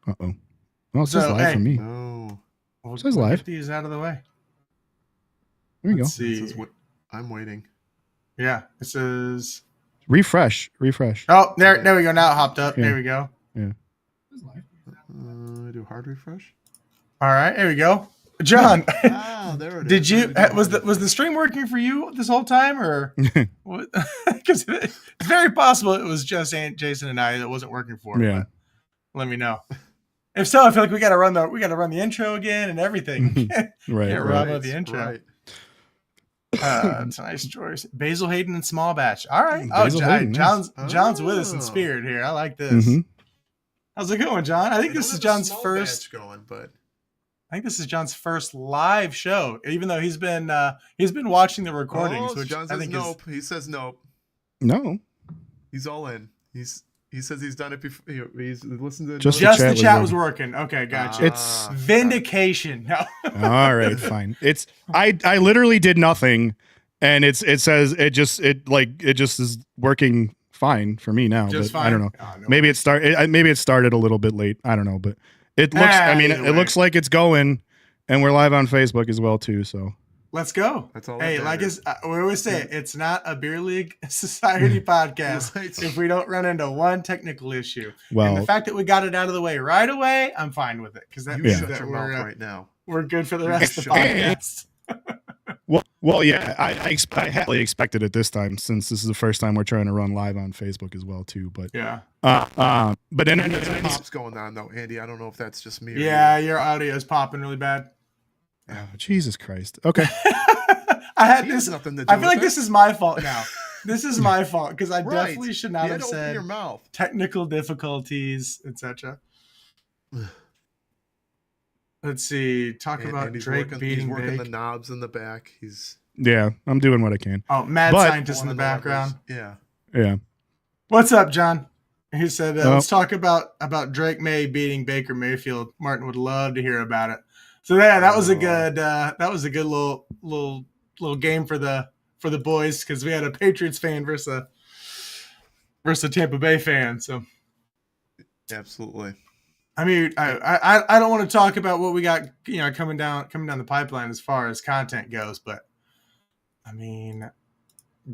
Uh-oh. Well, it says live for me. Oh. It says live. Get these out of the way. There you Let's go. see. I'm waiting. Yeah, it says... Refresh. Oh, there we go. Now it hopped up. Yeah. There we go. Yeah. Do hard refresh. All right, there we go. John, there it did is. you was the stream working for you this whole time, or what? Because it's very possible it was just Jason and I that wasn't working for. Yeah. But let me know. If so, I feel like we got to run the intro again and everything. Right. Yeah, Right. Rob the intro. Right. It's a nice choice. Basil Hayden and Small Batch. All right. Basil Hayden, John's with us in spirit here. I like this. Mm-hmm. How's it going, John? I think this is John's first. I think this is John's first live show, even though he's been watching the recordings. Which John says I think nope. He says nope. No. He's all in. He says he's done it before. He's listened to Just the chat was working. Okay, gotcha. It's vindication. No. All right, fine. It's I literally did nothing, and it says it just is working fine for me now. Just but fine? I don't know. Oh, no Maybe it started a little bit late. I don't know, but it looks. It looks like it's going, and we're live on Facebook as well too. So let's go. That's all. Hey, like we always say, it's not a beer league society podcast if we don't run into one technical issue. Well, and the fact that we got it out of the way right away, I'm fine with it because that means that right now we're good for the rest of the podcast. Well, yeah, I highly expected it this time since this is the first time we're trying to run live on Facebook as well too. But yeah, but then pops going on though, Andy. I don't know if that's just me. Yeah, your audio is popping really bad. Oh, Jesus Christ. Okay. I had this. I feel like this is my fault now. This is my fault because I definitely should not have said your mouth. Technical difficulties, etc. Let's see. Talk about Drake beating He's working Bake. the knobs in the back. Yeah, I'm doing what I can. Oh, mad scientist in the background. Yeah. What's up, John? He said, let's talk about Drake May beating Baker Mayfield. Martin would love to hear about it. So yeah, that was a good little game for the boys because we had a Patriots fan versus a Tampa Bay fan. So absolutely. I mean, I don't want to talk about what we got, coming down the pipeline as far as content goes, but I mean,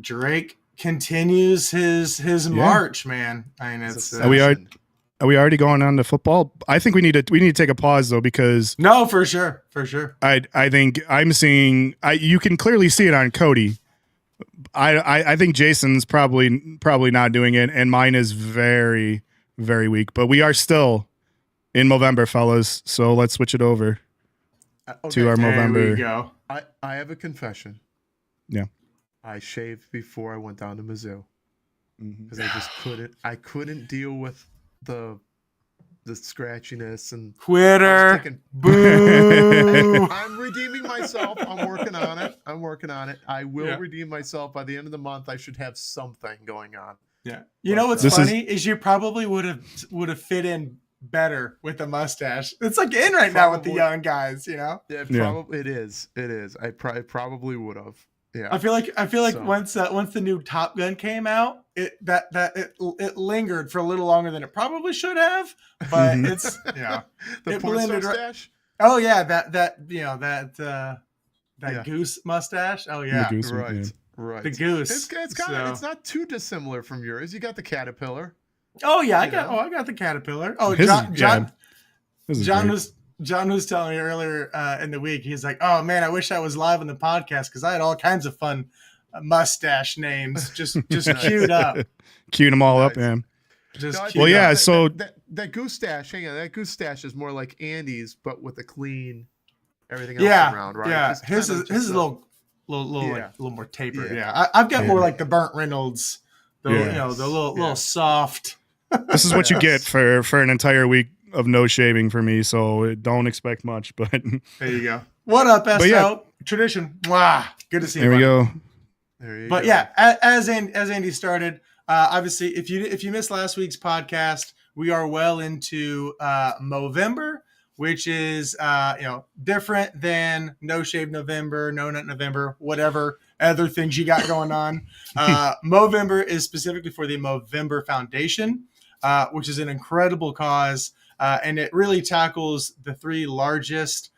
Drake continues his march, man. I mean, Are we already going on to football? I think we need to take a pause though because no, for sure. I think I'm seeing. You can clearly see it on Cody. I think Jason's probably not doing it, and mine is very, very weak. But we are still in Movember, fellas. So let's switch it over to our Movember. There we go. I have a confession. Yeah. I shaved before I went down to Mizzou because I just couldn't deal with the scratchiness and Twitter. Boo. I'm redeeming myself. I'm working on it. I will redeem myself by the end of the month. I should have something going on. Yeah. You know what's funny is you probably would have fit in better with a mustache. It's like in right now with the young guys, Yeah, it is. I probably would have. Yeah. I feel like once the new Top Gun came out, it lingered for a little longer than it probably should have, but it's the it blended mustache. Oh yeah, that goose mustache. Oh yeah, the goose right. The goose. It's not too dissimilar from yours. You got the caterpillar. Oh yeah, I got the caterpillar. Oh, John was telling me earlier in the week. He's like, "Oh man, I wish I was live on the podcast because I had all kinds of fun mustache names just queued up, queued them all up, man." So that goose stash. Hang on, that goose stash is more like Andy's, but with a clean everything else around, right? Yeah, his is a little more tapered. Yeah, I've got more like the Burnt Reynolds, the little soft. This is what you get for an entire week of no shaving for me, so don't expect much. But there you go. What up, SO? Tradition. Wow, good to see you. There we go. But yeah, as Andy started, obviously, if you missed last week's podcast, we are well into Movember, which is different than No Shave November, No Nut November, whatever other things you got going on. Movember is specifically for the Movember Foundation, which is an incredible cause. and it really tackles the three largest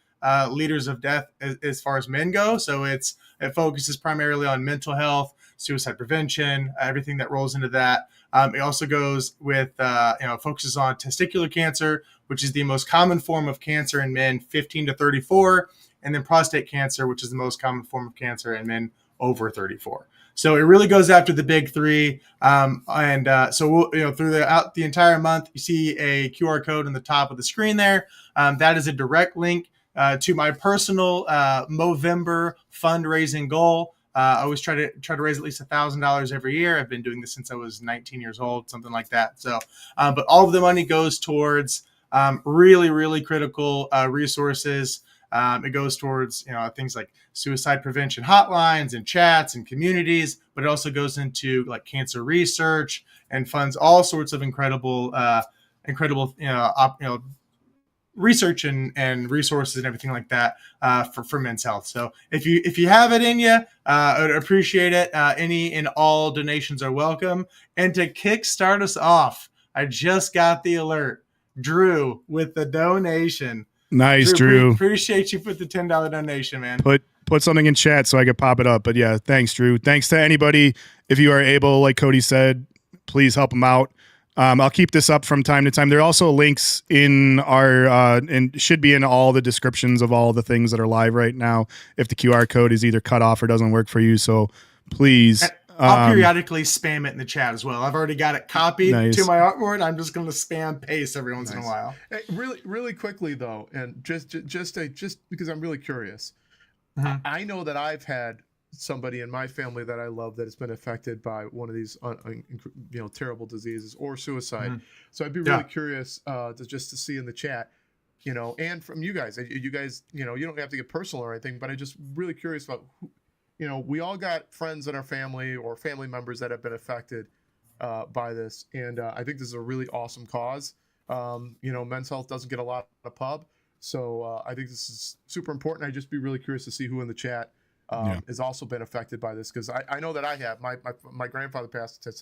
leaders of death as far as men go. So it focuses primarily on mental health, suicide prevention, everything that rolls into that. It also goes with, focuses on testicular cancer, which is the most common form of cancer in men 15 to 34, and then prostate cancer, which is the most common form of cancer in men over 34. So it really goes after the big three. So throughout the entire month, you see a QR code on the top of the screen there. That is a direct link to my personal Movember fundraising goal. I always try to raise at least $1,000 every year. I've been doing this since I was 19 years old, something like that. So, but all of the money goes towards really, really critical resources. It goes towards things like suicide prevention hotlines and chats and communities, but it also goes into like cancer research and funds all sorts of incredible research and resources and everything like that for men's health. So if you have it in you, I would appreciate it. Any and all donations are welcome. And to kickstart us off, I just got the alert. Drew with the donation. Nice, Drew. Appreciate you with the $10 donation, man. Put something in chat so I could pop it up. But yeah, thanks, Drew. Thanks to anybody. If you are able, like Cody said, please help them out. I'll keep this up from time to time. There are also links in our and should be in all the descriptions of all the things that are live right now if the QR code is either cut off or doesn't work for you. So please. I'll periodically spam it in the chat as well. I've already got it copied to my artboard. I'm just going to spam paste every once in a while. Hey, really quickly though, and just because I'm really curious, I know that I've had somebody in my family that I love that has been affected by one of these terrible diseases or suicide. So I'd be really curious to see in the chat, and from you guys, you don't have to get personal or anything, but I'm just really curious about who. We all got friends in our family or family members that have been affected by this. And I think this is a really awesome cause. Men's health doesn't get a lot of pub. So I think this is super important. I'd just be really curious to see who in the chat has also been affected by this. Because I know that I have. My grandfather passed of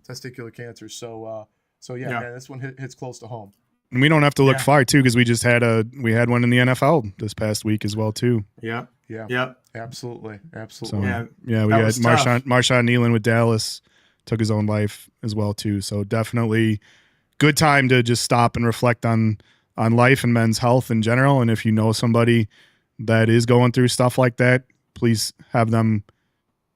testicular cancer. So man, this one hits close to home. And we don't have to look far too, because we had one in the NFL this past week as well too. Yeah. Absolutely. So, we had Marshawn Nealon with Dallas took his own life as well too. So definitely good time to just stop and reflect on life and men's health in general. And if you know somebody that is going through stuff like that, please have them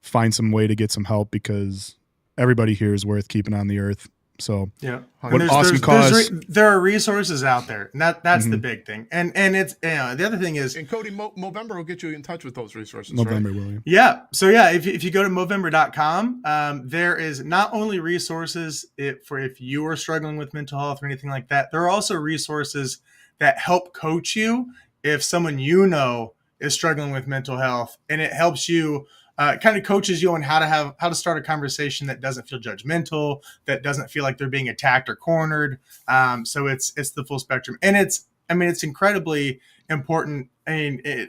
find some way to get some help, because everybody here is worth keeping on the earth. So what an awesome cause. There are resources out there, and that's the big thing. And it's the other thing is, and Cody, Movember will get you in touch with those resources. Movember right? will. Yeah. So if you go to Movember.com, there is not only resources for if you are struggling with mental health or anything like that. There are also resources that help coach you if someone is struggling with mental health, and it helps you. It kind of coaches you on how to start a conversation that doesn't feel judgmental, that doesn't feel like they're being attacked or cornered. So it's the full spectrum, and it's incredibly important. The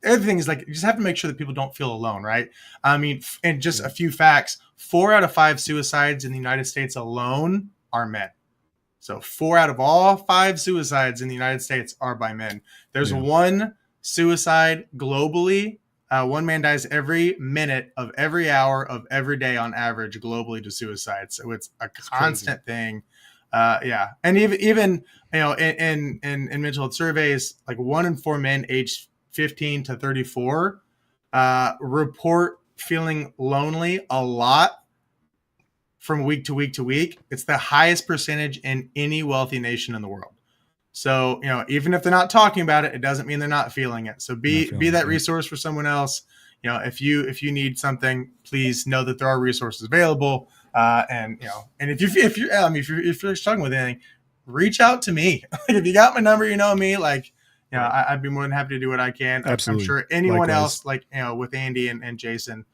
other thing is, like, you just have to make sure that people don't feel alone, right? And just a few facts: 4 out of 5 suicides in the United States alone are men. So 4 out of all 5 suicides in the United States are by men. There's one suicide globally. One man dies every minute of every hour of every day on average globally to suicide. So it's a constant thing. And even in mental health surveys, like 1 in 4 men aged 15 to 34 report feeling lonely a lot from week to week to week. It's the highest percentage in any wealthy nation in the world. So, even if they're not talking about it, it doesn't mean they're not feeling it. So be that resource for someone else. If you need something, please know that there are resources available. And if you're struggling with anything, reach out to me. If you got my number, me, I'd be more than happy to do what I can. Absolutely. I'm sure anyone else, with Andy and Jason,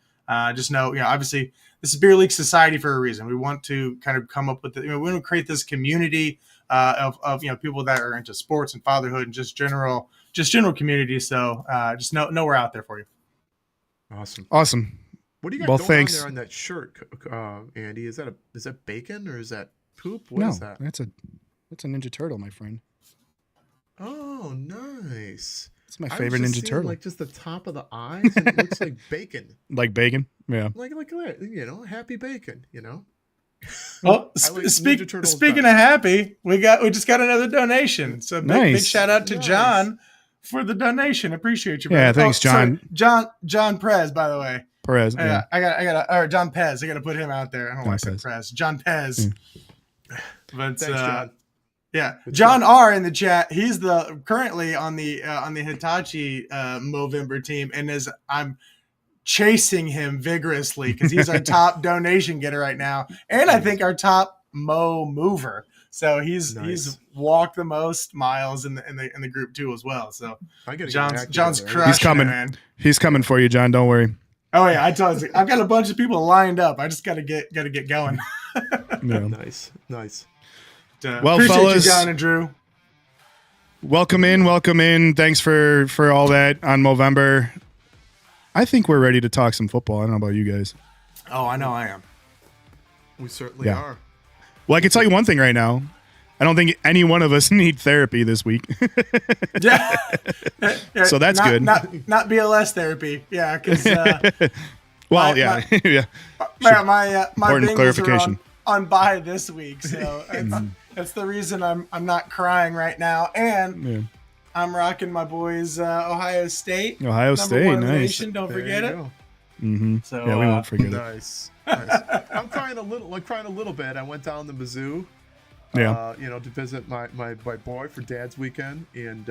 just know, obviously this is Beer League Society for a reason. We want to kind of come up with we want to create this community of people that are into sports and fatherhood and just general community. So just know we're out there for you. Awesome. What do you got going on there on that shirt, Andy? Is that bacon or is that poop? What is that? That's a Ninja Turtle, my friend. Oh, nice. It's my favorite Ninja Turtle. Like just the top of the eyes, and it looks like bacon. Like bacon? Yeah. Like happy bacon. Well, like speaking of happy, we just got another donation. So big shout out to John for the donation. Appreciate you, brother. Yeah, thanks, John. Sorry, John Perez, by the way. Perez. Yeah, I got. Or John Pez. I got to put him out there. I don't know why I said Perez. John Pez. But thanks, John. Yeah, John R in the chat. He's currently on the Hitachi Movember team, and I'm chasing him vigorously because he's our top donation getter right now, and I think our top Mo mover. So he's walked the most miles in the group too as well. So John's crushing. He's coming, man. He's coming for you, John. Don't worry. Oh yeah, I told you, I've got a bunch of people lined up. I just got to get going. Yeah. Nice. Well, appreciate fellas, you, John and Drew. Welcome in. Thanks for all that on Movember. I think we're ready to talk some football. I don't know about you guys. Oh, I know I am. We certainly are. Well, I can tell you one thing right now. I don't think any one of us need therapy this week. Yeah. So that's good. Not BLS therapy. Yeah, because my Bengals clarification. are on bye this week, so that's the reason I'm not crying right now, and I'm rocking my boys Ohio State. Ohio State, #1 nice. nation, don't forget it. Mm-hmm. So yeah, we won't forget it. Nice. I'm crying a little bit. I went down to Mizzou. To visit my boy for Dad's Weekend and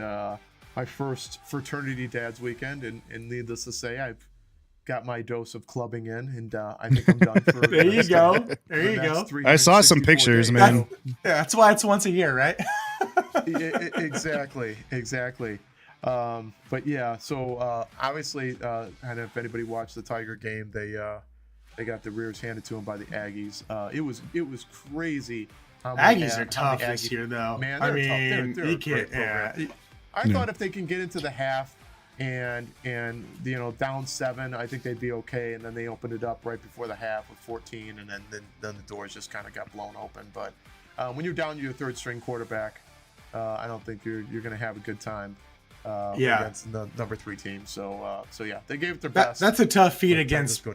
my first fraternity Dad's Weekend, and needless to say, I've got my dose of clubbing in, and I think I'm done for. There you go. I saw some pictures, man. That's why it's once a year, right? Exactly. But yeah, so obviously, and if anybody watched the Tiger game, they got the rears handed to them by the Aggies. It was crazy. Aggies are tough this year, though. Man, they're tough. They're you can't. I thought if they can get into the half and down 7, I think they'd be okay. And then they opened it up right before the half with 14, and then the doors just kind of got blown open. But when you're down to your third string quarterback, I don't think you're going to have a good time. Against the number 3 team. So yeah, they gave it their best. That's a tough feat against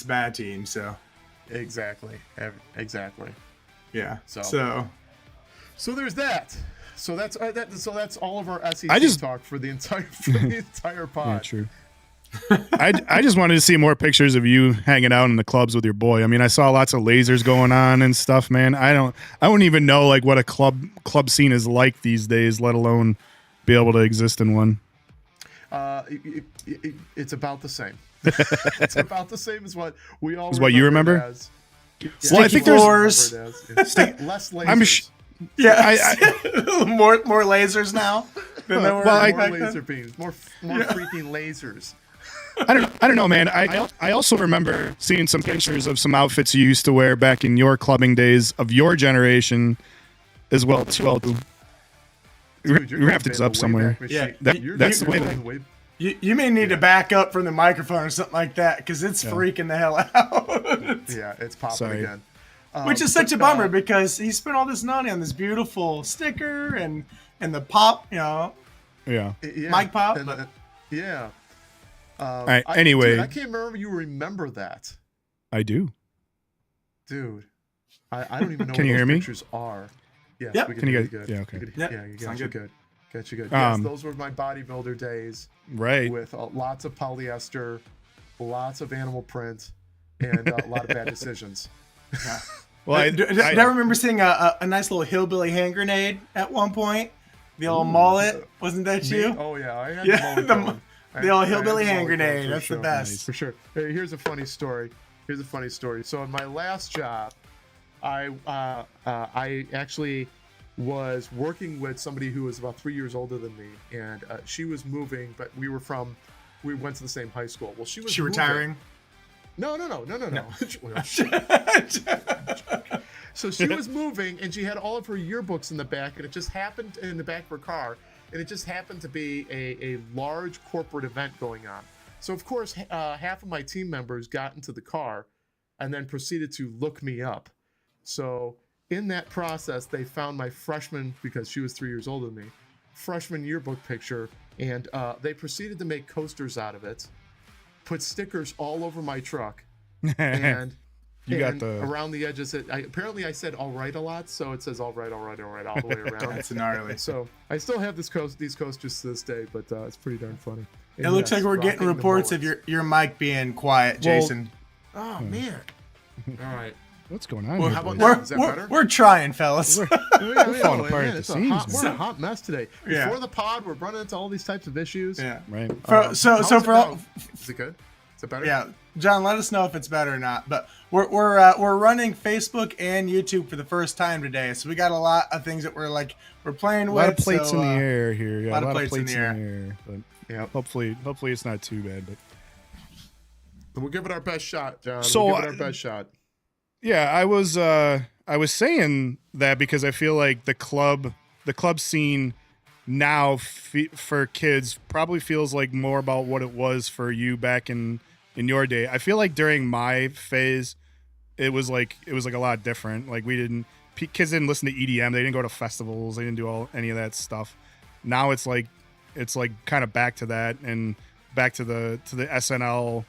bad teams. So exactly. Yeah. So there's that. So that's all of our SEC talk for the entire pod. Yeah, true. I just wanted to see more pictures of you hanging out in the clubs with your boy. I mean, I saw lots of lasers going on and stuff, man. I don't even know like what a club scene is like these days, let alone be able to exist in one. It's about the same. It's about the same as what we all. Is what you remember? As. Well, I think floors. Less lasers. More lasers now than there were. More laser beams. More freaking lasers. I don't know, man. I also remember seeing some pictures of some outfits you used to wear back in your clubbing days of your generation, as well too. Dude, we have to this up somewhere. Yeah, that's the way. You may need to back up from the microphone or something like that because it's freaking the hell out. Yeah, it's popping again. Which is such a bummer because he spent all this money on this beautiful sticker and the pop, mic pop. Yeah. All right, anyway. I can't remember you remember that. I do. Dude, I don't even know Can you what hear those me? pictures are. Yes, yep. we can Can you hear guys? you good. Yeah, okay. Yeah, you got you good. Got you good. Yes, those were my bodybuilder days. Right. With lots of polyester, lots of animal print, and a lot of bad decisions. Well, I remember seeing a nice little hillbilly hand grenade at one point. The old mullet, wasn't that you? Oh yeah, I had the old hillbilly hand grenade. That's the best for sure. Hey, here's a funny story. So in my last job, I actually was working with somebody who was about 3 years older than me, and she was moving, but we went to the same high school. Well, she was retiring. No. So she was moving, and she had all of her yearbooks in the back, and it just happened in the back of her car, and it just happened to be a large corporate event going on. So of course, half of my team members got into the car, and then proceeded to look me up. So in that process, they found my freshman, because she was 3 years older than me, freshman yearbook picture, and they proceeded to make coasters out of it, put stickers all over my truck, and around the edges. Apparently I said all right a lot, so it says all right all the way around. That's gnarly. So I still have these coasters to this day, but it's pretty darn funny. And It looks like we're getting reports of your mic being quiet, Jason. Oh man! All right. What's going on? Well, here, how about boys? that? Is that better? We're trying, fellas. We're falling apart at the seams. We're in a hot mess today. Yeah. Before the pod, we're running into all these types of issues. Yeah. Right. Is it good? Is it better? Yeah, John, let us know if it's better or not. But we're running Facebook and YouTube for the first time today, so we got a lot of things that we're playing A with. lot of plates in the air here. Yeah, a lot of plates in the air. But Yeah. hopefully it's not too bad. But We'll give it our best shot, John. So, we'll give it our best shot. yeah, I was saying that because I feel like the club scene now for kids probably feels like more about what it was for you back in your day. I feel like during my phase, it was like a lot different. Like kids didn't listen to EDM. They didn't go to festivals. They didn't do any of that stuff. Now it's like kind of back to that and back to the SNL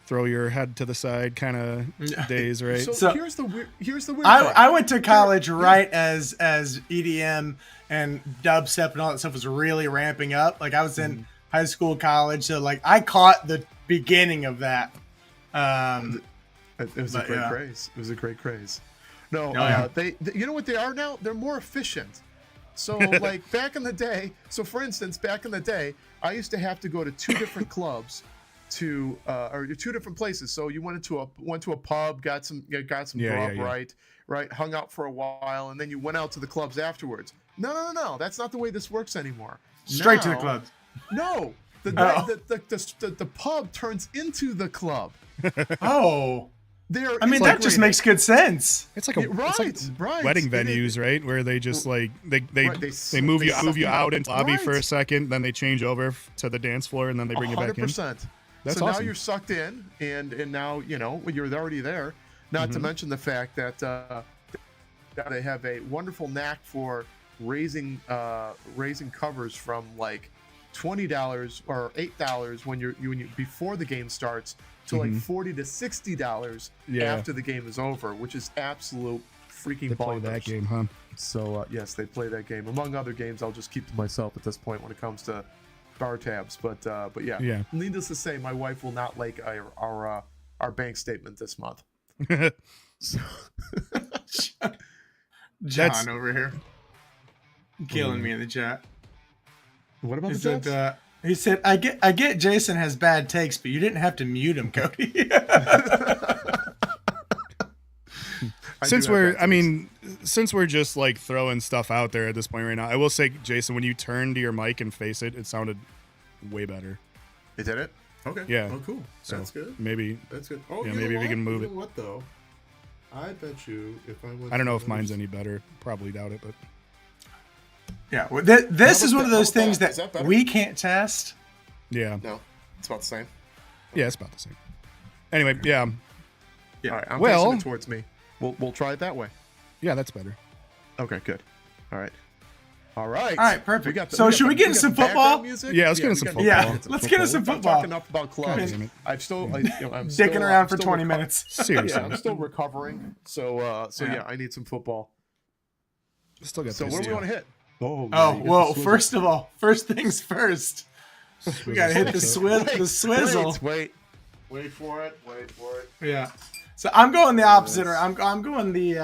throw your head to the side kind of days, right? So here's the weird thing. I went to college right as EDM and dubstep and all that stuff was really ramping up. Like I was in high school, college, so like I caught the beginning of that. It was a great craze. It was a great craze. No, they you know what they are now? They're more efficient. So like back in the day, so for instance, back in the day, I used to have to go to two different clubs or two different places. So you went to a pub, got some grub, right, hung out for a while, and then you went out to the clubs afterwards. No, that's not the way this works anymore. Straight to the clubs. No, the pub turns into the club. Oh. They're I mean, that just makes good sense. It's like wedding venues, right? Where they just like they move you out into the lobby for a second, then they change over to the dance floor, and then they bring you back in. 100%. That's so awesome. Now you're sucked in, and now you're already there. Not to mention the fact that they have a wonderful knack for raising covers from like $20 or $8 when you before the game starts to like $40 to $60 after the game is over, which is absolute freaking bonkers. Play that game, huh? So yes, they play that game. Among other games, I'll just keep to myself at this point when it comes to bar tabs. But yeah. Needless to say, my wife will not like our bank statement this month. So. John over here killing me in the chat. What about the Jets? He said, "I get Jason has bad takes, but you didn't have to mute him, Cody." Since we're just like throwing stuff out there at this point right now, I will say, Jason, when you turned to your mic and face it, it sounded way better. It did it? Okay. Yeah. Oh, cool. So that's good. Maybe that's good. Oh, yeah. Maybe we can move it. You know what though? I bet you if I went. I don't know if mine's any better. Probably doubt it, but. Yeah, well, this is one of those things that we can't test. Yeah. No, it's about the same. Yeah, it's about the same. Anyway, yeah. All right, I'm facing it towards me. We'll try it that way. Yeah, that's better. Okay, good. All right, perfect. So should we get into some football? Yeah, let's get into some football. Yeah, let's get into some football. Talking enough about clubs. I'm dicking around for 20 minutes. Seriously, yeah, I'm still recovering. So yeah, I need some football. Still got. So where do we want to hit? Well, first of all, first things first. We gotta hit the swizzle. Wait for it. Yeah. So I'm going the opposite. Or I'm going the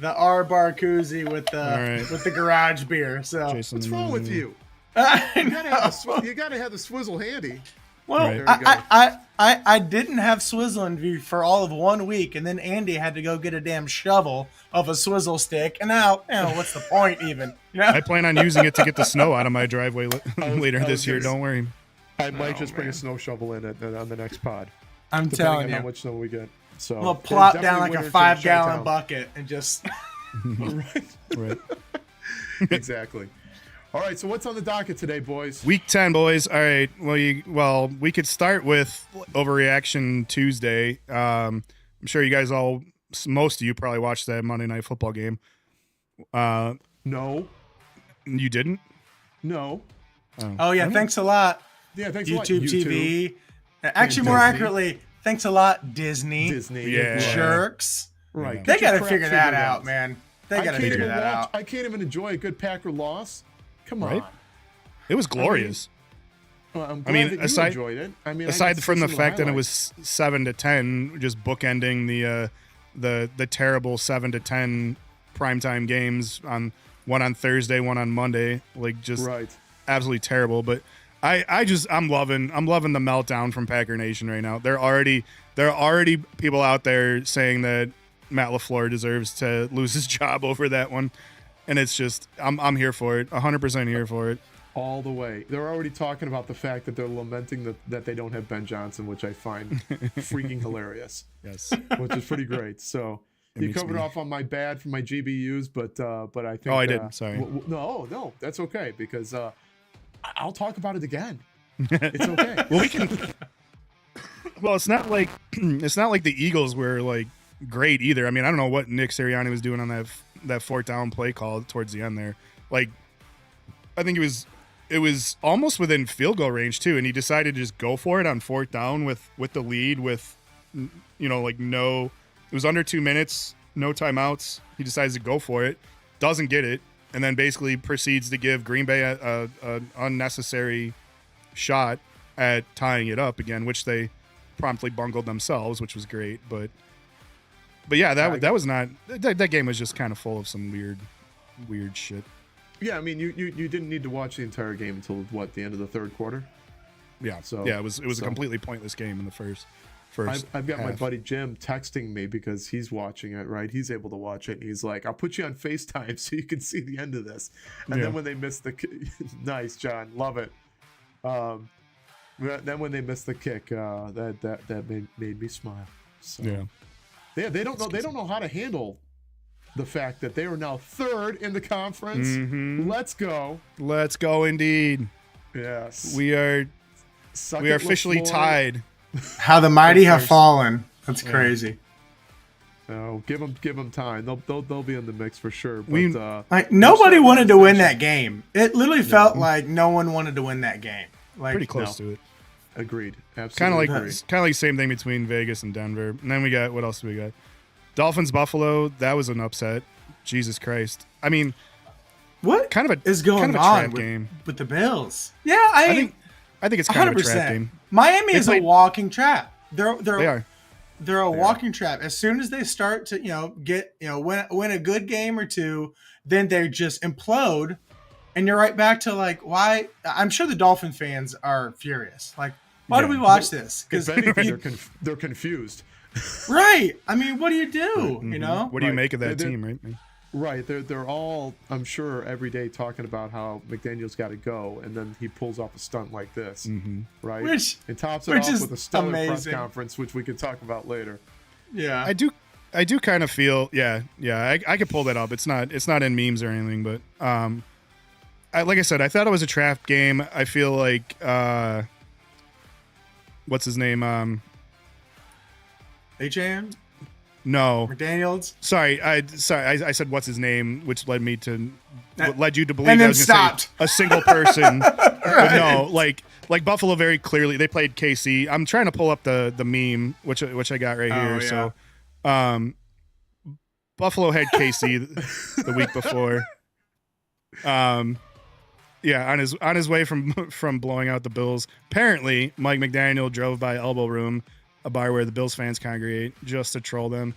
R bar koozie with the garage beer. So Jason, what's wrong with you? You gotta have the swizzle handy. Well, I didn't have swizzling for all of 1 week, and then Andy had to go get a damn shovel of a swizzle stick, and now, what's the point even? I plan on using it to get the snow out of my driveway later this year. Don't worry. I might just bring a snow shovel in on the next pod. I'm telling you, how much snow we get. So we'll plop down like a 5-gallon bucket and just. Right. Exactly. All right, so what's on the docket today, boys? Week 10, boys. All right. Well, we could start with Overreaction Tuesday. I'm sure you guys all most of you probably watched that Monday Night Football game. No. You didn't? No. Oh yeah, thanks a lot. Yeah, thanks YouTube a lot. TV. Actually, more Disney. accurately, thanks a lot, Disney. Yeah. Jerks. Right. They Get your got to crap figure that figured out, man. They got to figure that out. I can't even enjoy a good Packer loss. Come on. Right? It was glorious. I'm glad that you enjoyed it. Aside from the fact that it was 7-10, just bookending the terrible 7-10 primetime games on Thursday, one on Monday, like just absolutely terrible. But I'm loving the meltdown from Packer Nation right now. There are already people out there saying that Matt LaFleur deserves to lose his job over that one, and it's just I'm here for it, 100% here for it. All the way. They're already talking about the fact that they're lamenting that they don't have Ben Johnson, which I find freaking hilarious. Yes, which is pretty great. So you covered off on my bad for my GBUs, but I think. Oh, I did. Sorry. No, that's okay because I'll talk about it again. It's okay. Well, we can. Well, it's not like the Eagles were like great either. I mean, I don't know what Nick Sirianni was doing on that fourth down play call towards the end there. Like, I think it was almost within field goal range too, and he decided to just go for it on fourth down with the lead with, like no, it was under 2 minutes, no timeouts. He decides to go for it, doesn't get it, and then basically proceeds to give Green Bay a unnecessary shot at tying it up again, which they promptly bungled themselves, which was great. But yeah, that was not that game was just kind of full of some weird shit. Yeah, I mean, you didn't need to watch the entire game until the end of the third quarter. Yeah, so yeah, it was a completely pointless game in the first. I've got half. my buddy Jim texting me because he's watching it. Right, he's able to watch it, and he's like, "I'll put you on FaceTime so you can see the end of this." And then when they missed the nice, John, love it. Then when they missed the kick, that made me smile. So, yeah, they don't know how to handle the fact that they are now third in the conference. Mm-hmm. Let's go Indeed. Yes, we are officially tied. How the mighty have fallen. That's crazy. Oh, give them time. They'll be in the mix for sure. But nobody wanted to win that game. It literally felt like no one wanted to win that game. Like, pretty close to it. Agreed. Absolutely. Kind of like same thing between Vegas and Denver. And then we got, what else do we got? Dolphins Buffalo. That was an upset. Jesus Christ. I mean, what is going on with the Bills? Yeah, I think it's kind 100%. Of a trap game. Miami is a walking trap. They are. They're a walking trap. As soon as they start to, win a good game or two, then they just implode, and you're right back to like why. I'm sure the Dolphin fans are furious. Like, why do we watch this? Because they're confused. Right. I mean, what do you do? Mm-hmm. What do you make of that team? Right. Right. They're all, I'm sure, every day talking about how McDaniel's got to go, and then he pulls off a stunt like this, right? And tops it off with a stellar press conference, which we can talk about later. Yeah, I do kind of feel, I could pull that up. It's not in memes or anything, but like I said, I thought it was a trap game. I feel like what's his name? H.A.M. No, McDaniels. Sorry. I said what's his name, which led you to believe and I then was stopped. Say a single person. But no, like Buffalo very clearly they played KC. I'm trying to pull up the meme which I got right here. Yeah. So, Buffalo had KC the week before. On his way from blowing out the Bills. Apparently, Mike McDaniel drove by Elbow Room, a bar where the Bills fans congregate, just to troll them.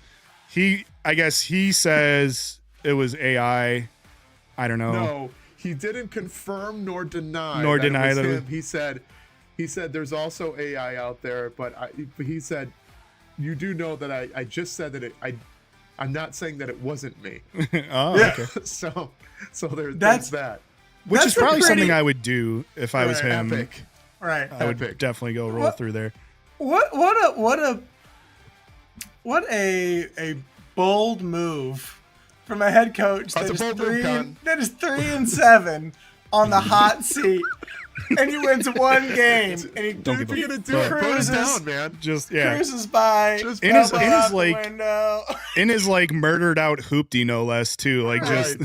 I guess he says it was AI. I don't know. No, he didn't confirm nor deny. That him. He said there's also AI out there, but he said you do know that I just said that I'm not saying that it wasn't me. Oh, yeah. Okay. So there's that. Which is probably something I would do if I was him. Epic. Right. I would definitely go roll through there. What a bold move from a head coach that is 3-7 on the hot seat and he wins one game, and he Don't give a What are you gonna do? Put us down, man. Just yeah. cruises by, Just In his- elbow in his, out the like- window. In his like murdered out hoopty no less too. Like just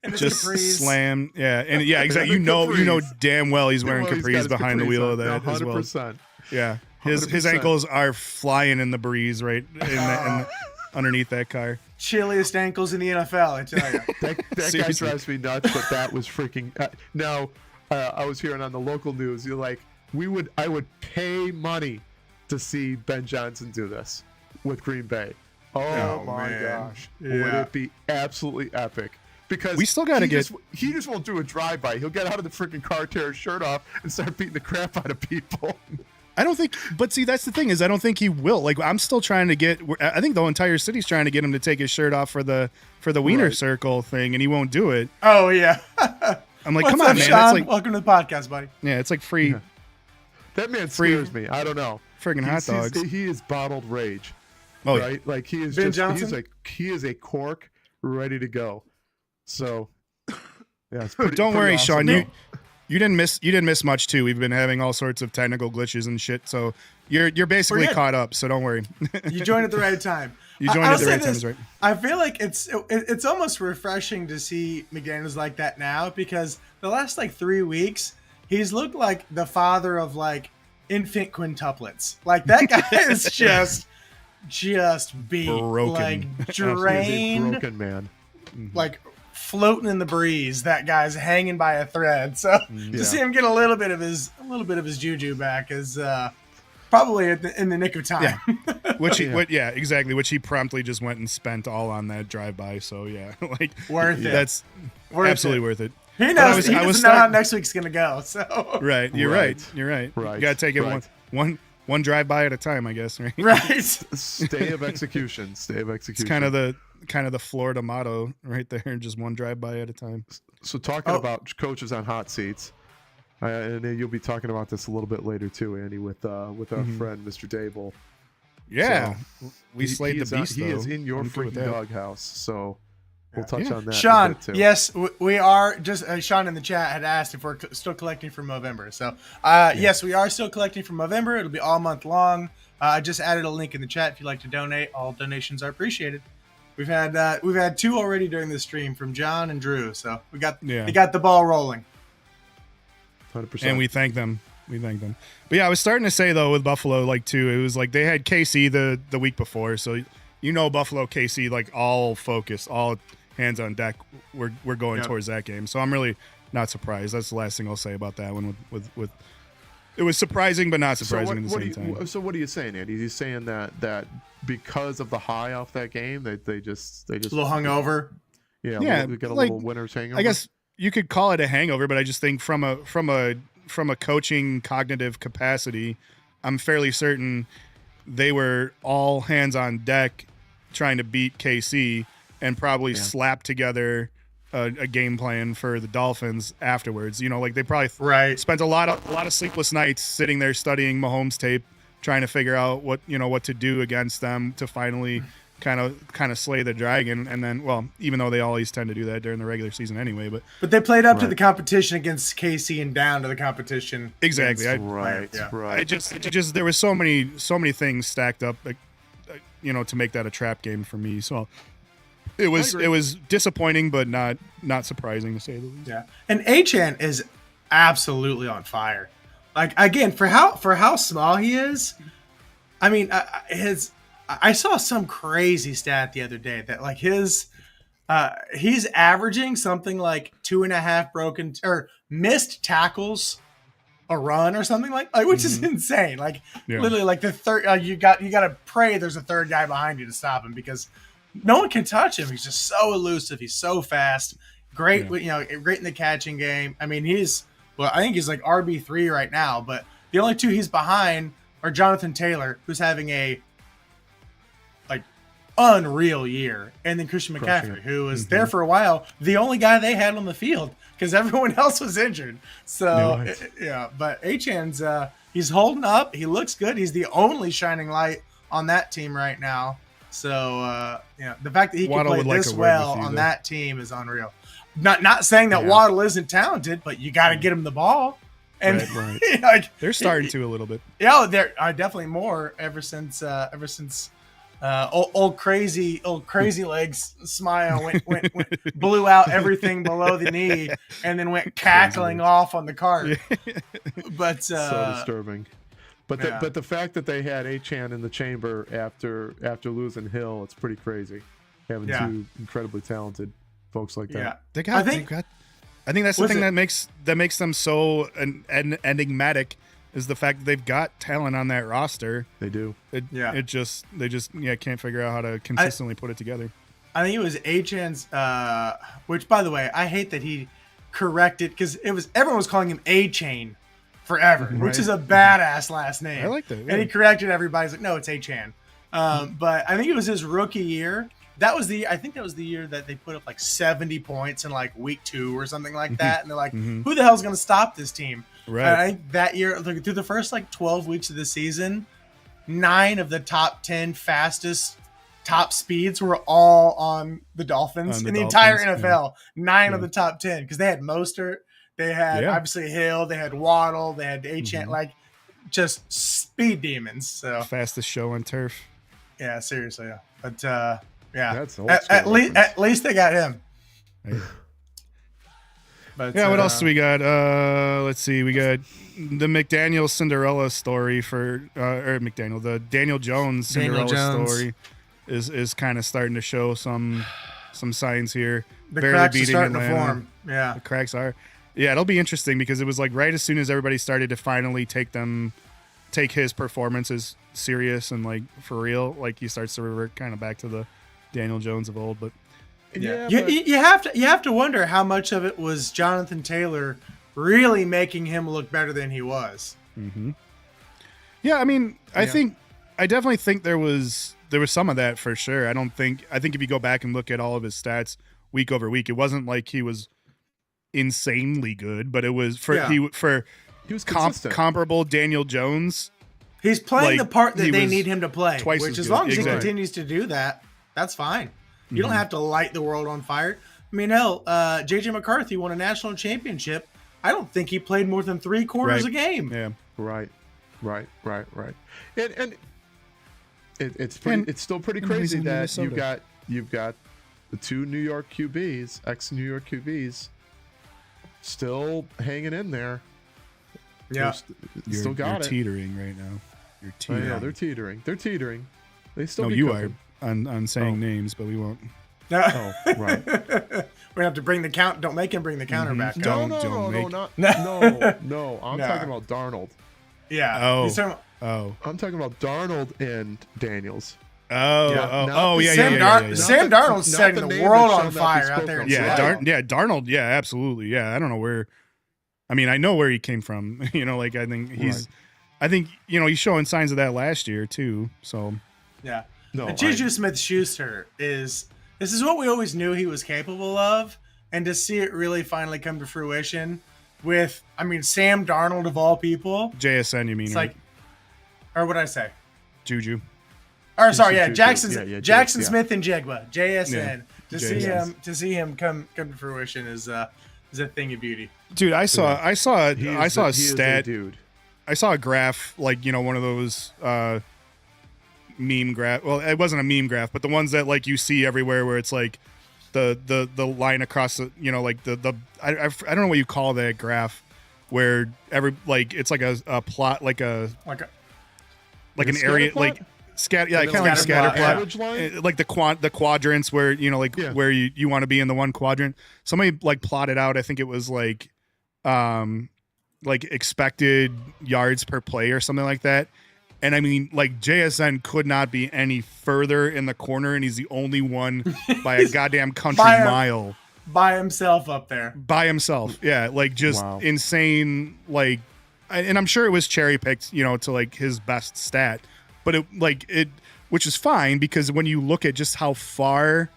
And his just capris. slam. Yeah. And yeah, exactly. The You know capris. damn well he's wearing Well, he's got capris his behind the capris wheel on. of that as well. 100%. Yeah. His 100%. ankles are flying in the breeze right underneath that car. Chilliest ankles in the NFL, I tell you. That guy Seriously. drives me nuts, but that was freaking. Now, I was hearing on the local news. You're like, I would pay money to see Ben Johnson do this with Green Bay. Oh my man. gosh, would Yeah. it be absolutely epic? Because We still gotta he just won't do a drive-by. He'll get out of the freaking car, tear his shirt off, and start beating the crap out of people. I don't think, but see, that's the thing is I don't think he will. Like, I'm still trying to get. I think the entire city's trying to get him to take his shirt off for the Wiener Right. Circle thing, and he won't do it. Oh, yeah. I'm like, What's come up, on, man. Sean? That's like, Welcome to the podcast, buddy. yeah, it's like free Yeah. That man Free- scares me. I don't know. friggin' hot dogs. He is bottled rage. Oh, Right? Like he is Ben just Johnson? he is a cork ready to go. So yeah, it's pretty, don't worry, pretty Sean. awesome. You didn't miss much too. We've been having all sorts of technical glitches and shit. So you're basically good. caught up. So don't worry. You joined at the right time. You joined I'll at the say right time. this. Is right. I feel like it's almost refreshing to see McDaniels like that now, because the last like 3 weeks he's looked like the father of like infant quintuplets. Like that guy is just beat, Broken. like He is a drained, broken man. like floating in the breeze. That guy's hanging by a thread. So Yeah. to see him get a little bit of his juju back is probably in the nick of time. Yeah. Which he, Yeah. exactly. Which he promptly just went and spent all on that drive-by. So yeah, like Worth it. that's Worth absolutely it. worth it. He I knows. was- He I was doesn't know how start- next week's gonna go. So Right. You're Right. right. You're right. Right. You gotta take it Right. one drive-by at a time, I guess. Right. right. Stay of execution. Stay of It's execution. kind of the Florida motto right there. Just one drive-by at a time. So talking Oh. about coaches on hot seats, and then you'll be talking about this a little bit later too, Andy, with our friend Mr. Dable. Yeah. We He slayed the is on- beast. He is though. in your I'm good with freaking that. doghouse. So we'll touch Yeah. on that. a Sean, bit, too. yes, we are. Just Sean in the chat had asked if we're still collecting from November. So yes, we are still collecting from November. It'll be all month long. I just added a link in the chat if you'd like to donate. All donations are appreciated. We've had 2 already during the stream from John and Drew. So we got the ball rolling. 100%. And we thank them. But yeah, I was starting to say though with Buffalo, like too, it was like they had KC the week before, so Buffalo KC like all focus, all hands on deck. We're going towards that game, so I'm really not surprised. That's the last thing I'll say about that one. With it was surprising, but not surprising at the same time. So what are you saying, Andy? He's saying that because of the high off that game, they just A little hungover. Yeah, we got a like, little winner's hangover. I guess you could call it a hangover, but I just think from a coaching cognitive capacity, I'm fairly certain they were all hands on deck trying to beat KC and probably slap together a game plan for the Dolphins afterwards. Like they probably spent a lot of sleepless nights sitting there studying Mahomes tape, trying to figure out what to do against them to finally kind of slay the dragon. And then, well, even though they always tend to do that during the regular season anyway, but they played up to the competition against KC and down to the competition. exactly. right. I just there was so many things stacked up, like, to make that a trap game for me. So it was disappointing, but not surprising to say the least. Yeah, and Achane is absolutely on fire. Like again, for how small he is, I mean, I saw some crazy stat the other day that like he's averaging something like 2.5 broken or missed tackles a run or something like which is insane. Like literally, like the third, you got to pray there's a third guy behind you to stop him because no one can touch him. He's just so elusive. He's so fast. Great, great in the catching game. I mean, I think he's like RB3 right now. But the only 2 he's behind are Jonathan Taylor, who's having a unreal year, and then Christian McCaffrey, who was there for a while, the only guy they had on the field because everyone else was injured. So but Achane's he's holding up. He looks good. He's the only shining light on that team right now. So the fact that he can play this well on that team is unreal. Not saying that Waddle isn't talented, but you got to get him the ball. And Right. like They're starting to a little bit. yeah, they're definitely more ever since old crazy legs smile went blew out everything below the knee and then went cackling off on the cart. Yeah. But So disturbing. But yeah. the fact that they had Achane in the chamber after losing Hill, it's pretty crazy. Having two incredibly talented folks like that. Yeah, I think that's the thing that makes them so enigmatic is the fact that they've got talent on that roster. They do. They just can't figure out how to consistently put it together. I think it was Achane's, which by the way, I hate that he corrected because everyone was calling him A-Chain forever, which is a badass last name. I like that. Yeah. And he corrected everybody. He's like, no, it's Achane. But I think it was his rookie year. I think that was the year that they put up like 70 points in like week 2 or something like that. And they're like, who the hell's going to stop this team? Right. And I think that year, through the first like 12 weeks of the season, 9 of the top 10 fastest top speeds were all on the Dolphins in the entire NFL. 9 of the top 10 because they had Mostert, they had obviously Hill, they had Waddle, they had Achane, like just speed demons. So fastest show on turf. Yeah, seriously. But That's at least they got him. Right. But what else do we got? Let's see. We got the McDaniel Cinderella story the Daniel Jones Cinderella story is kind of starting to show some signs here. The barely cracks beating are starting Atlanta. to form. Yeah. The cracks are. Yeah, it'll be interesting because it was like right as soon as everybody started to finally take his performances serious and like for real, like he starts to revert kind of back to the Daniel Jones of old. But you have to wonder how much of it was Jonathan Taylor really making him look better than he was. Mm-hmm. Yeah, I mean, I definitely think there was some of that for sure. I think if you go back and look at all of his stats week over week, it wasn't like he was insanely good, but it was he was comparable Daniel Jones. He's playing the part that they need him to play, which as long as he continues to do that, that's fine. You don't have to light the world on fire. I mean, hell, J.J. McCarthy won a national championship. I don't think he played more than 3 quarters a game. Yeah, right. And it's still pretty crazy that you've got the 2 New York QBs, ex-New York QBs, still hanging in there. Yeah, still got it. Teetering right now. You're teetering. Yeah, they're teetering. They still. No, you cooking. Are on saying names, but we won't. Oh, right. We have to bring the count. Don't make him bring the counter back. No. I'm talking about Darnold. Yeah. I'm talking about Darnold and Daniels. Sam Darnold's setting the world on fire out there. Darnold. Yeah, absolutely. Yeah, I don't know where. I mean, I know where he came from. Like I think he's showing signs of that last year too. So yeah. No, Juju Smith-Schuster this is what we always knew he was capable of, and to see it really finally come to fruition with, Sam Darnold of all people. JSN, you mean? It's like, or what did I say? Juju. Or sorry, Jackson Smith and Jigba, JSN. To see him come to fruition is a thing of beauty. Dude, I saw a stat. Dude. I saw a graph, like one of those meme graph. Well, it wasn't a meme graph, but the ones that like you see everywhere, where it's like the line across the I don't know what you call that graph, where it's like a plot, like an area plot? Like scatter, kind of like scatter plot, like the quadrants where where you want to be in the one quadrant. Somebody like plotted out. I think it was like expected yards per play or something like that. And I mean, like JSN could not be any further in the corner, and he's the only one by a goddamn country mile. By himself up there. By himself, yeah, like just insane. Like, and I'm sure it was cherry picked, to like his best stat, but which is fine because when you look at just how far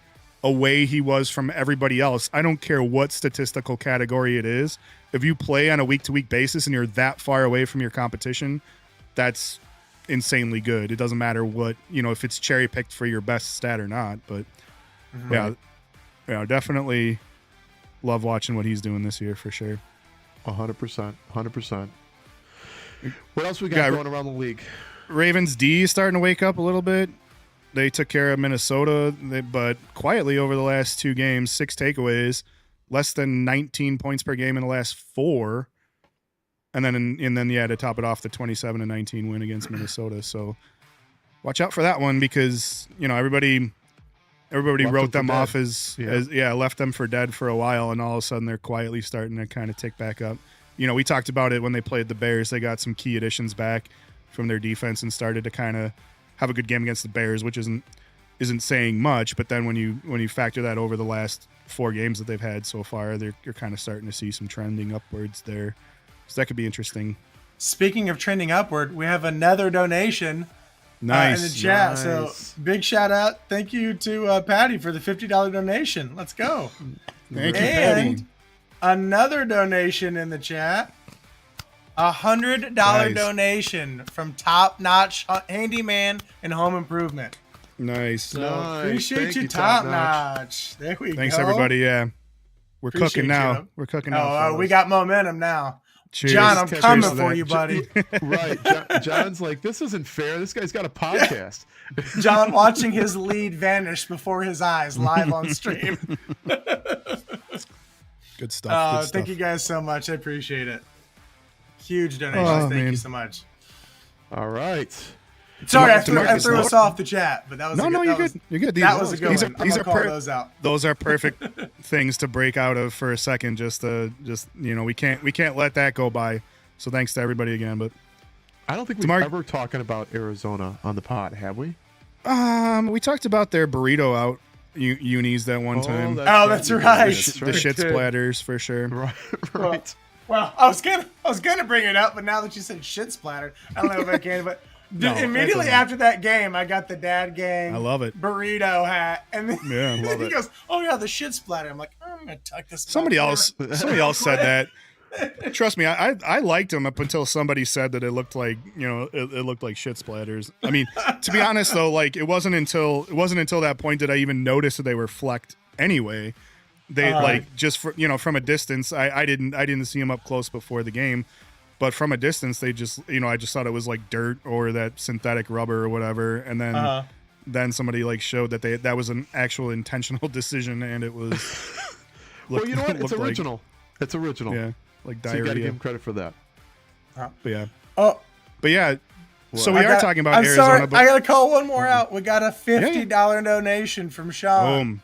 away he was from everybody else, I don't care what statistical category it is. If you play on a week-to-week basis and you're that far away from your competition, that's insanely good. It doesn't matter what, if it's cherry picked for your best stat or not, but definitely love watching what he's doing this year for sure. 100%. 100%. What else we got going around the league? Ravens D is starting to wake up a little bit. They took care of Minnesota, but quietly over the last 2 games, 6 takeaways, less than 19 points per game in the last 4. And then to top it off, the 27-19 win against Minnesota. So watch out for that one because, everybody wrote them off as left them for dead for a while, and all of a sudden they're quietly starting to kind of tick back up. We talked about it when they played the Bears. They got some key additions back from their defense and started to kind of have a good game against the Bears, which isn't saying much. But then when you factor that over the last 4 games that they've had so far, you're kind of starting to see some trending upwards there. So that could be interesting. Speaking of trending upward, we have another donation. Nice. In the chat. Nice. So big shout out. Thank you to Patty for the $50 donation. Let's go. Thank you, And Patty. another donation in the chat. $100 donation from Top Notch Handyman and Home Improvement. Nice. So Nice. appreciate Thank you, you, Top Top Notch. There we go. Thanks, everybody. Yeah. We're Appreciate cooking now. you. We're cooking now. Oh, we got momentum now. Cheers. John, I'm Cheers coming to for that. you, buddy. Right. John's like, this isn't fair. This guy's got a podcast. John watching his lead vanish before his eyes live on stream. Good stuff. Good Thank stuff. you guys so much. I appreciate it. Huge donations. Oh, Thank man. you so much. All right. Sorry, I DeMarcus threw us off the chat, but that was No, you're good. You're good. That was a good These one. are, I'm these gonna are call those out. Those are perfect things to break out of for a second. We can't let that go by. So thanks to everybody again. But I don't think we've ever talking about Arizona on the pod, have we? we talked about their burrito out unis that one time. That's right. The shit splatters for sure. Right. Well, I was gonna bring it up, but now that you said shit splattered, I don't know if I can. But No, immediately that doesn't- after that game, I got the dad gang. I love it. Burrito hat, and then, Yeah, I and love then he it. goes, "Oh yeah, the shit splatter." I'm like, I'm gonna tuck this. Somebody else said that. Trust me, I liked him up until somebody said that it looked like it looked like shit splatters. I mean, to be honest though, like it wasn't until that point that I even noticed that they were flecked anyway. They just from a distance. I didn't see them up close before the game, but from a distance they just I just thought it was like dirt or that synthetic rubber or whatever, and then somebody like showed that that was an actual intentional decision and it was. Well, you know what? It's original. It's original. Yeah. Like So you got to diarrhea. give him credit for that. But yeah. Oh, But yeah. So we are talking about I'm Arizona. sorry, But I gotta call one more out. We got a $50 donation from Sean.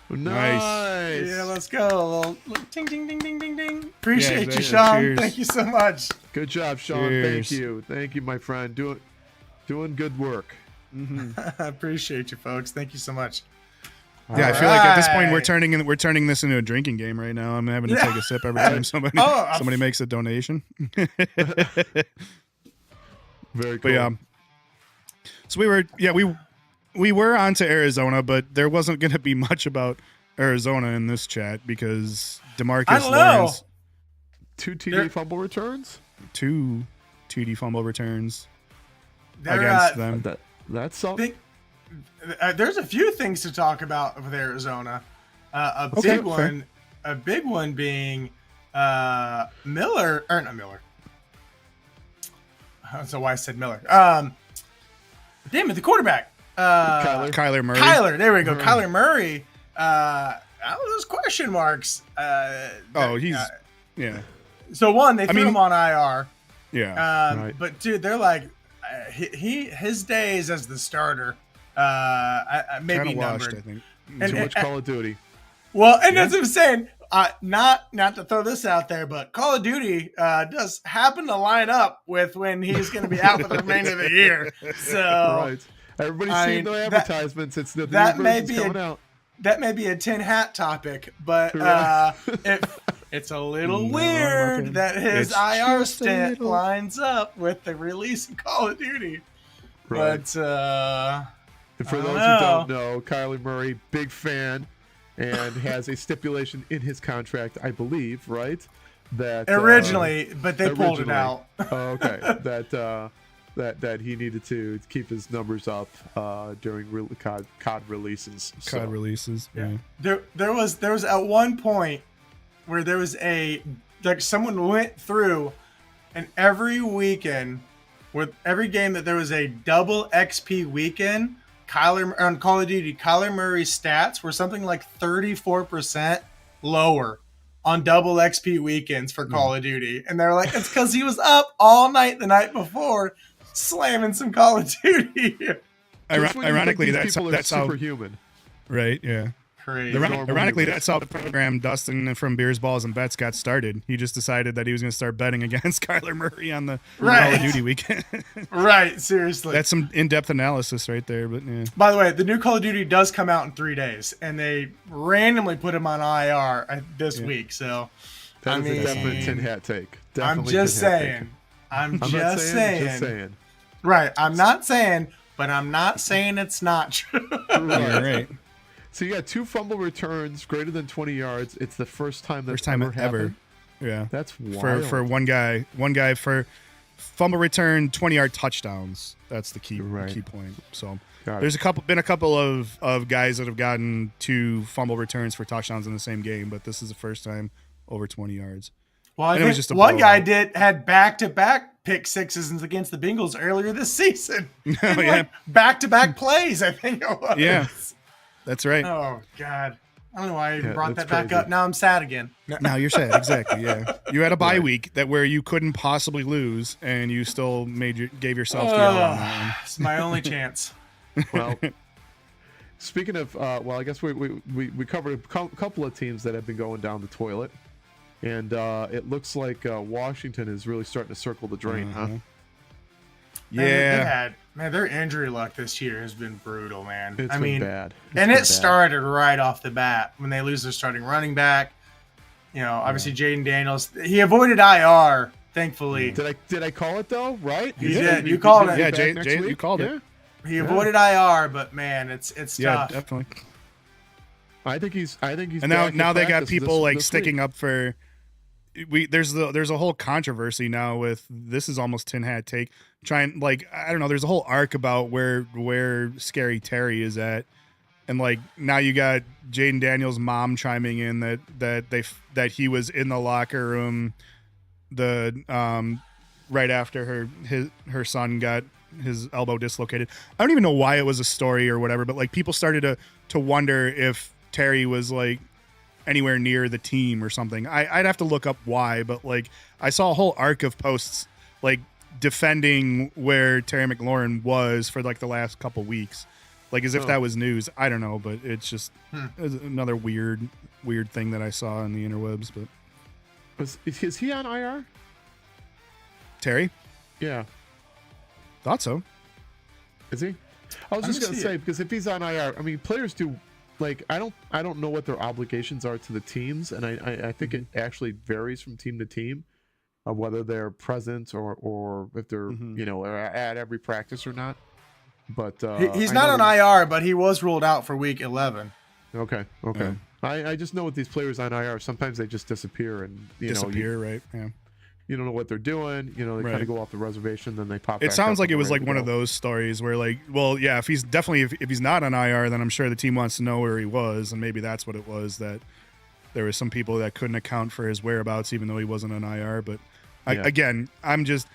boom. Nice. Yeah, let's go. A little ting, ting, ding, ding, ding, ding. Appreciate you, exactly. Sean. Cheers. Thank you so much. Good job, Sean. Cheers. Thank you, my friend. Doing good work. I appreciate you, folks. Thank you so much. Yeah, I feel like at this point Alright. we're turning this into a drinking game right now. I'm having to take a sip every time somebody makes a donation. Very cool. But yeah. So we were on to Arizona, but there wasn't going to be much about Arizona in this chat because DeMarcus I don't know. Lawrence 2 TD fumble returns. 2 TD fumble returns They're, against them. That's something. There's a few things to talk about with Arizona. A big one being Miller, or not Miller. I don't know why I said Miller. Damn it, the quarterback. Kyler Murray. Kyler, there we go. Kyler Murray. Those question marks. Yeah. So one, they threw him on IR. Yeah. Right. But dude, they're like, his days as the starter, maybe Kinda washed, numbered. I think. Too much Call of Duty. Well, and that's what I'm saying. Not to throw this out there, but Call of Duty does happen to line up with when he's going to be out for the remainder of the year. So Right. Everybody's seeing the advertisements. It's the that new may version's be coming out. that may be a tin hat topic, but it's a little No, weird okay. that his It's IR just a stint little- lines up with the release of Call of Duty. Right. But And for I those don't who know. don't know, Kyler Murray, big fan, and has a stipulation in his contract, I believe, right? That originally, but they pulled it originally. out. Oh, okay. That he needed to keep his numbers up during COD releases. COD releases. Yeah. There was at one point where there was a like someone went through, and every weekend, with every game that there was a double XP weekend, on Call of Duty, Kyler Murray's stats were something like 34% lower on double XP weekends for Call of Duty. And they're like, it's because he was up all night the night before slamming some Call of Duty. Ironically, that's superhuman. Right, yeah. Crazy. Ironically, that's how the program Dustin from Beers, Balls, and Bets got started. He just decided that he was going to start betting against Kyler Murray on the Call of Duty weekend. Right, seriously. That's some in-depth analysis right there. But yeah. By the way, the new Call of Duty does come out in 3 days, and they randomly put him on IR this week. So, that is a definite tin hat take. I'm just saying. I'm just saying. Right, I'm not saying, but I'm not saying it's not true. Right. So you got 2 fumble returns greater than 20 yards. It's the first time ever happened. Yeah, that's wild. For one guy for fumble return, 20-yard touchdowns. That's the key point. So there's been a couple of guys that have gotten 2 fumble returns for touchdowns in the same game, but this is the first time over 20 yards. Well, I think one guy had back-to-back pick sixes against the Bengals earlier this season. Back-to-back plays, I think it was. Yeah. That's right. Oh, God. I don't know why I even brought that back up. Now I'm sad again. Now you're sad. Exactly. Yeah. You had a bye week where you couldn't possibly lose, and you still gave yourself the L on that one. It's my only chance. Well, speaking of, I guess we covered a couple of teams that have been going down the toilet, and it looks like Washington is really starting to circle the drain, huh? Yeah. Their injury luck this year has been brutal, man. It's been bad. It started right off the bat when they lose their starting running back. Obviously Jaden Daniels, he avoided IR, thankfully. Did I call it though? Right? You did. You called it. Yeah, Jay, you called it. He avoided IR, but man, it's tough. Yeah, definitely. I think he's. And now they got people sticking up for. There's a whole controversy now with this is almost tin hat take trying I don't know, there's a whole arc about where Scary Terry is at, and now you got Jaden Daniels' mom chiming in that he was in the locker room right after her son got his elbow dislocated. I don't even know why it was a story or whatever, but people started to wonder if Terry was anywhere near the team or something. I'd have to look up why, but I saw a whole arc of posts defending where Terry McLaurin was for the last couple weeks, as if that was news. I don't know, but it's just another weird thing that I saw in the interwebs. But is he on IR? Terry? Yeah, thought so. Is he? I was just gonna say, because if he's on IR, I mean, players do. I don't know what their obligations are to the teams, and I think it actually varies from team to team of whether they're present or if they're at every practice or not. But he's not on IR, but he was ruled out for week 11. Okay. Yeah. I just know with these players on IR, sometimes they just disappear and right? Yeah. You don't know what they're doing. They kind of go off the reservation, then they pop. It sounds like it was one of those stories where if he's if he's not on IR, then I'm sure the team wants to know where he was, and maybe that's what it was, that there was some people that couldn't account for his whereabouts even though he wasn't on IR. But I'm just.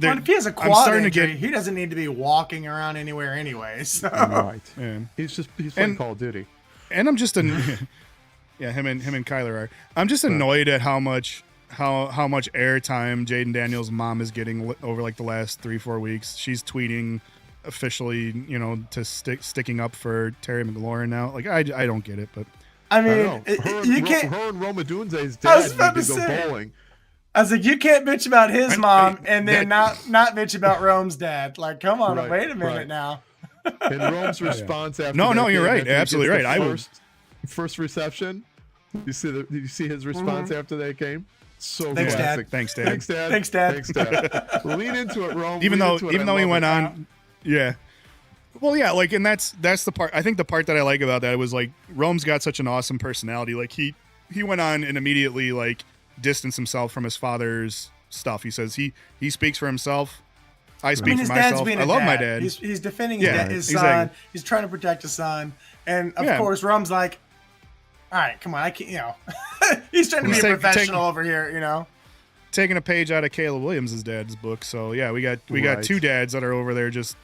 If he has a quad injury, he doesn't need to be walking around anywhere anyway. So. Right. Yeah. He's playing Call of Duty. And I'm just him and Kyler are. I'm just annoyed at how much airtime Jaden Daniels' mom is getting over the last 3-4 weeks. She's tweeting officially, to sticking up for Terry McLaurin now. I don't get it, but I mean, you can't. Her and Roma Dunze's dad need to go bowling. I was like, you can't bitch about his mom and then not bitch about Rome's dad. Like, come on, wait a minute now. And Rome's response after no, you're right, absolutely right. First reception. Did you see his response after that game? So Thanks, classic. Dad. Thanks, Dad. Thanks, Dad. Thanks, Dad. Lean into it, Rome. Even though he went on, yeah. Well, yeah, and that's the part. I think the part that I like about that was Rome's got such an awesome personality. He went on and immediately distanced himself from his father's stuff. He says he speaks for himself. I speak for myself. I love my dad. He's defending his son. He's trying to protect his son, and of course, Rome's like, All right, come on. I can't, he's trying to be a professional over here, Taking a page out of Caleb Williams' dad's book. So yeah, we got two dads that are over there just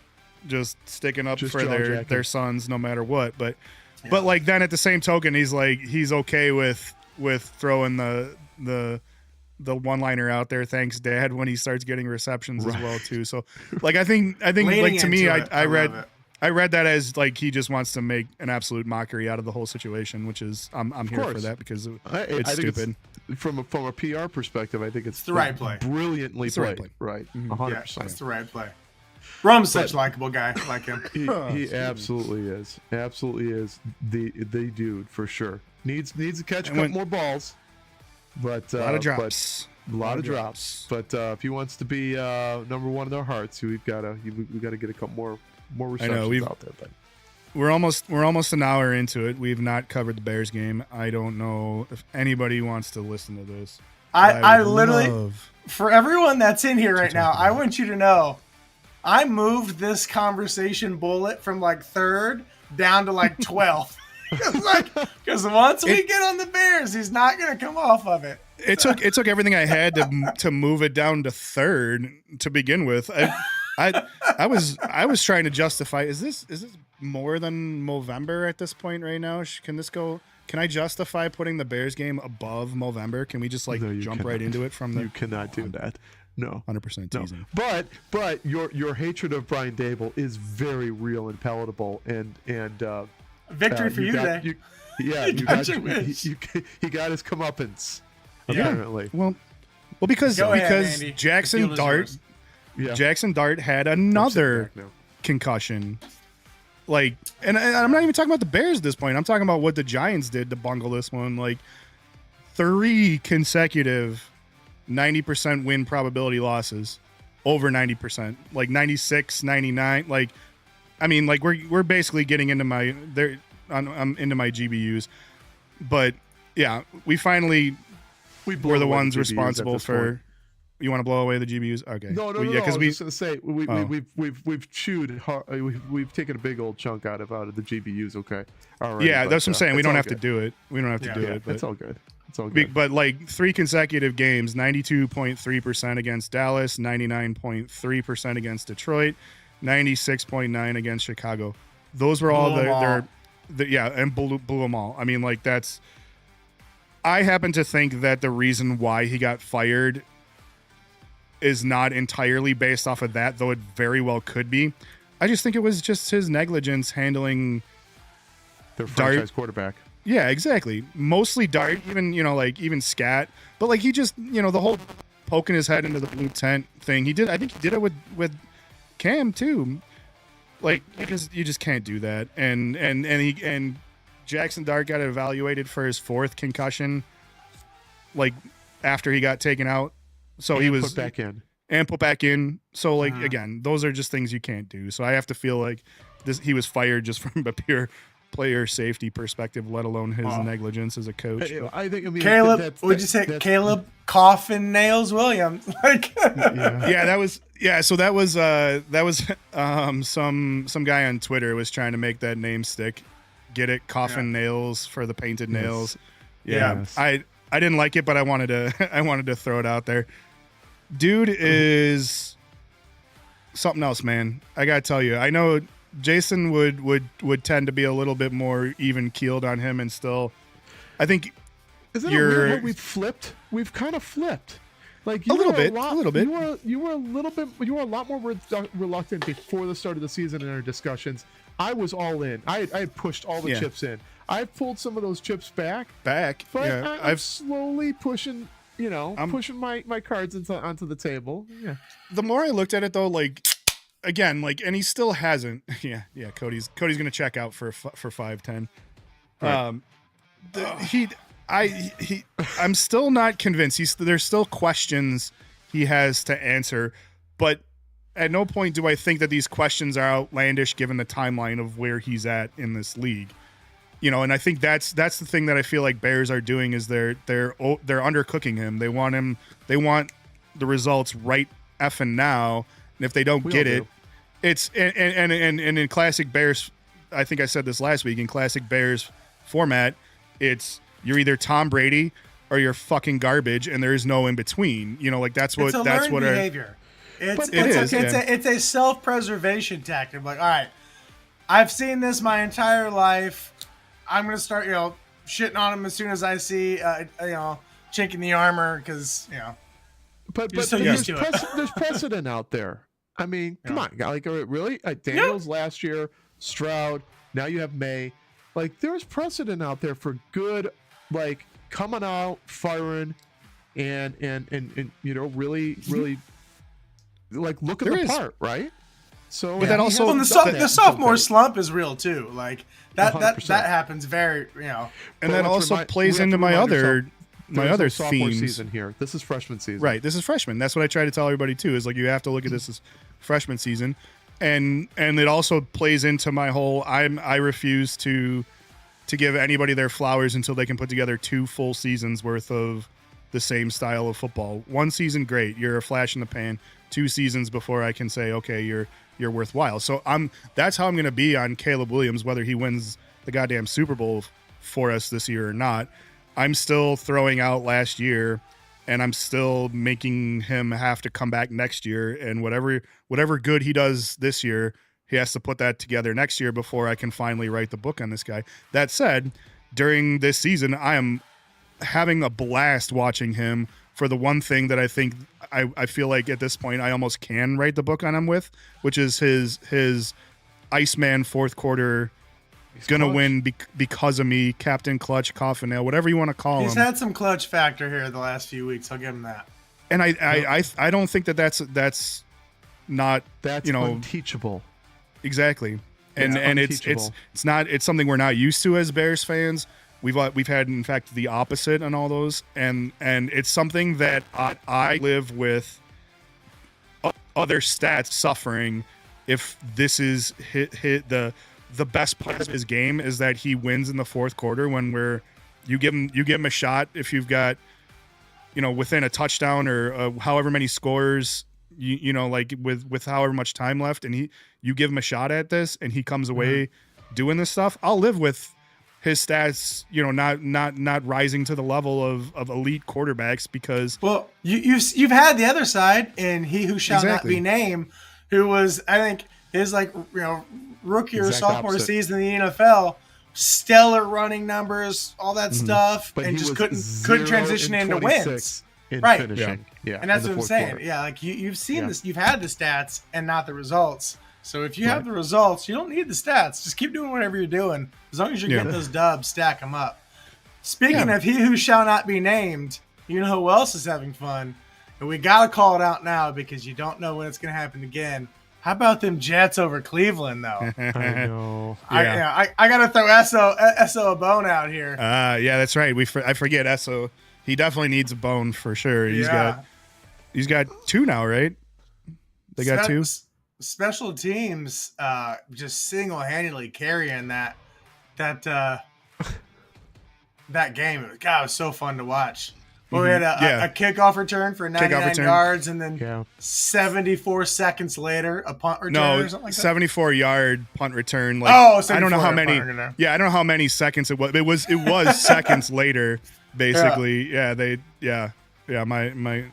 sticking up for their sons no matter what. But like then at the same token, he's okay with throwing the one-liner out there, thanks dad, when he starts getting receptions as well too. So like I think like to me I read that as like he just wants to make an absolute mockery out of the whole situation, which is I'm here for that because it's stupid. From a PR perspective, I think it's the right play. Brilliantly played. Right. 100%. Yeah, it's the right play. Rum's such a likable guy. I like him. He absolutely is. Absolutely is the dude for sure. Needs to catch a couple more balls. But a lot of drops. But if he wants to be number one in their hearts, we gotta get a couple more receptions out there. But we're almost an hour into it. We've not covered the Bears game. I don't know if anybody wants to listen to this. I literally, for everyone that's in here right now, I want you to know, I moved this conversation bullet from like 3rd down to like 12th. Because once we get on the Bears, he's not going to come off of it. It took everything I had to move it down to 3rd to begin with. I was trying to justify. Is this more than Movember at this point right now? Can I justify putting the Bears game above Movember? Can we just jump right into it from the? You cannot do that. No, 100% teasing. No. But your hatred of Brian Dable is very real and palatable, and victory for you today. He got his comeuppance. Apparently. Well, because Andy. Jackson Dart had another concussion. Like, and I'm not even talking about the Bears at this point. I'm talking about what the Giants did to bungle this one. Like 3 consecutive 90% win probability losses, over 90%, like 96, 99. Like, I mean, like we're basically getting into I'm into my GBUs, but yeah, we were the ones responsible for. You want to blow away the GBUs? Okay. No. I was just gonna say we've chewed. We've taken a big old chunk out of the GBUs. Okay. All right. Yeah, that's what I'm saying. We don't have to do it. We don't have to do it. But it's all good. It's all good. But like 3 consecutive games: 92.3% against Dallas, 99.3% against Detroit, 96.9% against Chicago. Those were all and blew them all. I mean, like that's. I happen to think that the reason why he got fired is not entirely based off of that, though it very well could be. I just think it was just his negligence handling their franchise quarterback. Yeah, exactly. Mostly Dart, even Scat, but like he just, the whole poking his head into the blue tent thing. I think he did it with Cam too. Like because you just can't do that. And Jackson Dart got evaluated for his 4th concussion, like after he got taken out. So he was put back in. So like again, those are just things you can't do. So I have to feel like he was fired just from a pure player safety perspective, let alone his negligence as a coach. I think Caleb. Would you say Caleb Coffin Nails Williams? Like So that was some guy on Twitter was trying to make that name stick. Get it? Coffin Nails for the painted nails. Yeah. Yes. I didn't like it, but I wanted to throw it out there. Dude is something else, man. I gotta tell you. I know Jason would tend to be a little bit more even keeled on him, and still, I think. Isn't it weird what we've flipped? We've kind of flipped. Like a little bit. You were a lot more reluctant before the start of the season in our discussions. I was all in. I had pushed all the chips in. I've pulled some of those chips back. But I'm slowly pushing, pushing my cards onto the table. Yeah. The more I looked at it, though, like, again, like, and he still hasn't. Yeah. Cody's gonna check out for 5-10. Right. I'm still not convinced. There's still questions he has to answer, but at no point do I think that these questions are outlandish given the timeline of where he's at in this league. And I think that's the thing that I feel like Bears are doing is they're undercooking him. They want the results right effing now, and if they don't get it, it's and in classic Bears, I think I said this last week, in classic Bears format, it's you're either Tom Brady or you're fucking garbage, and there's no in between. You know, like that's what behavior. It's a self-preservation tactic. Like, all right, I've seen this my entire life. I'm gonna start, shitting on him as soon as I see, chink in the armor, because But so used to it. there's precedent out there. I mean, come on, like really? Daniels last year, Stroud. Now you have May. Like, there's precedent out there for good, like coming out, firing, and really like looking the part, right? So, but that also the sophomore slump is real too. Like that 100%. that happens very, and that also plays into my other sophomore themes season here. This is freshman season, right? This is freshman. That's what I try to tell everybody too. Is like you have to look at this as freshman season, and it also plays into my whole. I refuse to give anybody their flowers until they can put together 2 full seasons worth of the same style of football. 1 season, great, you're a flash in the pan. 2 seasons before I can say, okay, you're worthwhile. So that's how I'm going to be on Caleb Williams, whether he wins the goddamn Super Bowl for us this year or not. I'm still throwing out last year, and I'm still making him have to come back next year. And whatever good he does this year, he has to put that together next year before I can finally write the book on this guy. That said, during this season, I am having a blast watching him for the one thing that I think I feel like at this point I almost can write the book on him with, which is his Iceman fourth quarter. He's gonna win because of me, Captain Clutch, Coffin Nail, whatever you want to call him. He's had some clutch factor here the last few weeks. I'll give him that. And I don't think that's not unteachable. Exactly. And it's not, it's something we're not used to as Bears fans. We've had, in fact, the opposite on all those, and it's something that I live with other stats suffering. If this is hit the best part of his game is that he wins in the fourth quarter when you give him a shot. If you've got within a touchdown or however many scores, like with however much time left, and you give him a shot at this, and he comes away doing this stuff, I'll live with his stats, not rising to the level of elite quarterbacks because you've had the other side, and he who shall not be named, who was, I think, his rookie or sophomore season in the NFL, stellar running numbers, all that stuff, but and just couldn't transition into wins. Right. Finishing. Yeah. And that's what I'm saying. Quarter. Yeah, like you've seen this, you've had the stats and not the results. So if you have the results, you don't need the stats. Just keep doing whatever you're doing. As long as you're getting those dubs, stack them up. Speaking of he who shall not be named, you know who else is having fun? And we got to call it out now because you don't know when it's going to happen again. How about them Jets over Cleveland, though? I know. I got to throw Esso a bone out here. Yeah, that's right. I forget Esso. He definitely needs a bone for sure. He's got 2 now, right? They got 2. Special teams just single-handedly carrying that game. God, it was so fun to watch. Well, we had a kickoff return for 99 yards, and then 74 seconds later, a punt return or something like that? 74-yard punt return. I don't know how many. Yeah, I don't know how many seconds it was. It was seconds later, basically. Yeah, my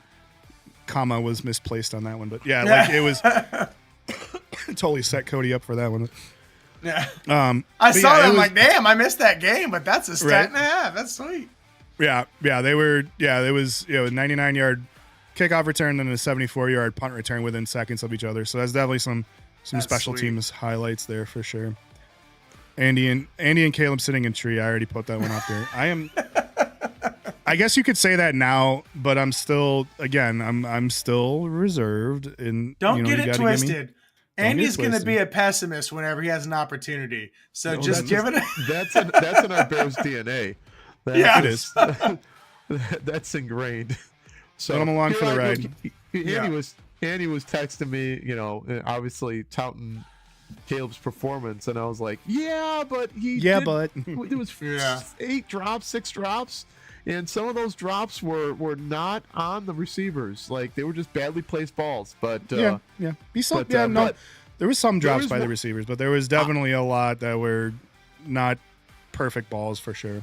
comma was misplaced on that one, but it was totally set Cody up for that one. Yeah. I saw that. I'm like, damn, I missed that game, but that's a stat and a half. That's sweet. Yeah, they were. Yeah, there was 99-yard kickoff return and a 74-yard punt return within seconds of each other. So that's definitely some special teams highlights there for sure. Andy and Caleb sitting in tree. I already put that one up there. I guess you could say that now, but I'm still reserved. Don't get it twisted. Andy's going to be a pessimist whenever he has an opportunity. So give it. That's in our Bears DNA. It is. That's ingrained. So I'm along for the ride. Andy was texting me, obviously touting Caleb's performance, and I was like, but it was 8 drops, 6 drops, and some of those drops were not on the receivers. Like they were just badly placed balls. But there was some drops by the receivers, but there was definitely a lot that were not perfect balls for sure.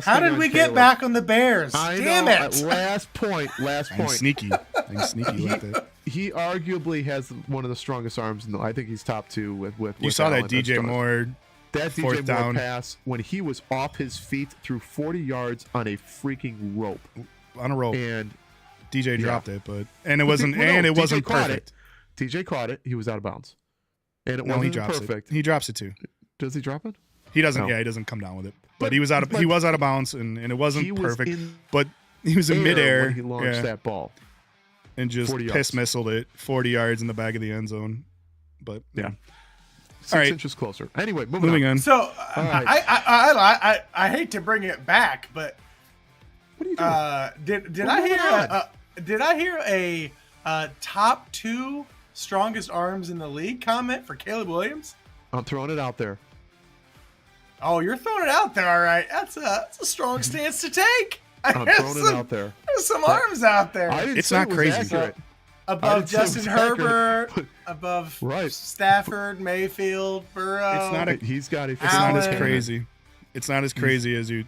How did we get back on the Bears? Damn it! Last point. I'm sneaky like that. He arguably has one of the strongest arms. I think he's top 2 with You saw Allen that DJ Moore. That DJ Moore down pass when he was off his feet through 40 yards on a freaking rope. On a rope. And DJ dropped it, it wasn't perfect. DJ caught it. He was out of bounds. And he drops perfect. He drops it too. Does he drop it? He doesn't. No. Yeah, he doesn't come down with it. But he was out of bounds, and it wasn't perfect. But he was in midair when he launched that ball, and just piss missiled it 40 yards in the back of the end zone. But yeah, 6 inches closer. Anyway, moving on. So I hate to bring it back, but what are you doing? Did I hear a top 2 strongest arms in the league comment for Caleb Williams? I'm throwing it out there. Oh, you're throwing it out there, all right. That's a strong stance to take. I'm throwing it out there. There's some arms out there. It's not crazy. So, above Justin Herbert, above Stafford, Mayfield, Burrow. It's not as crazy. It's not as crazy as you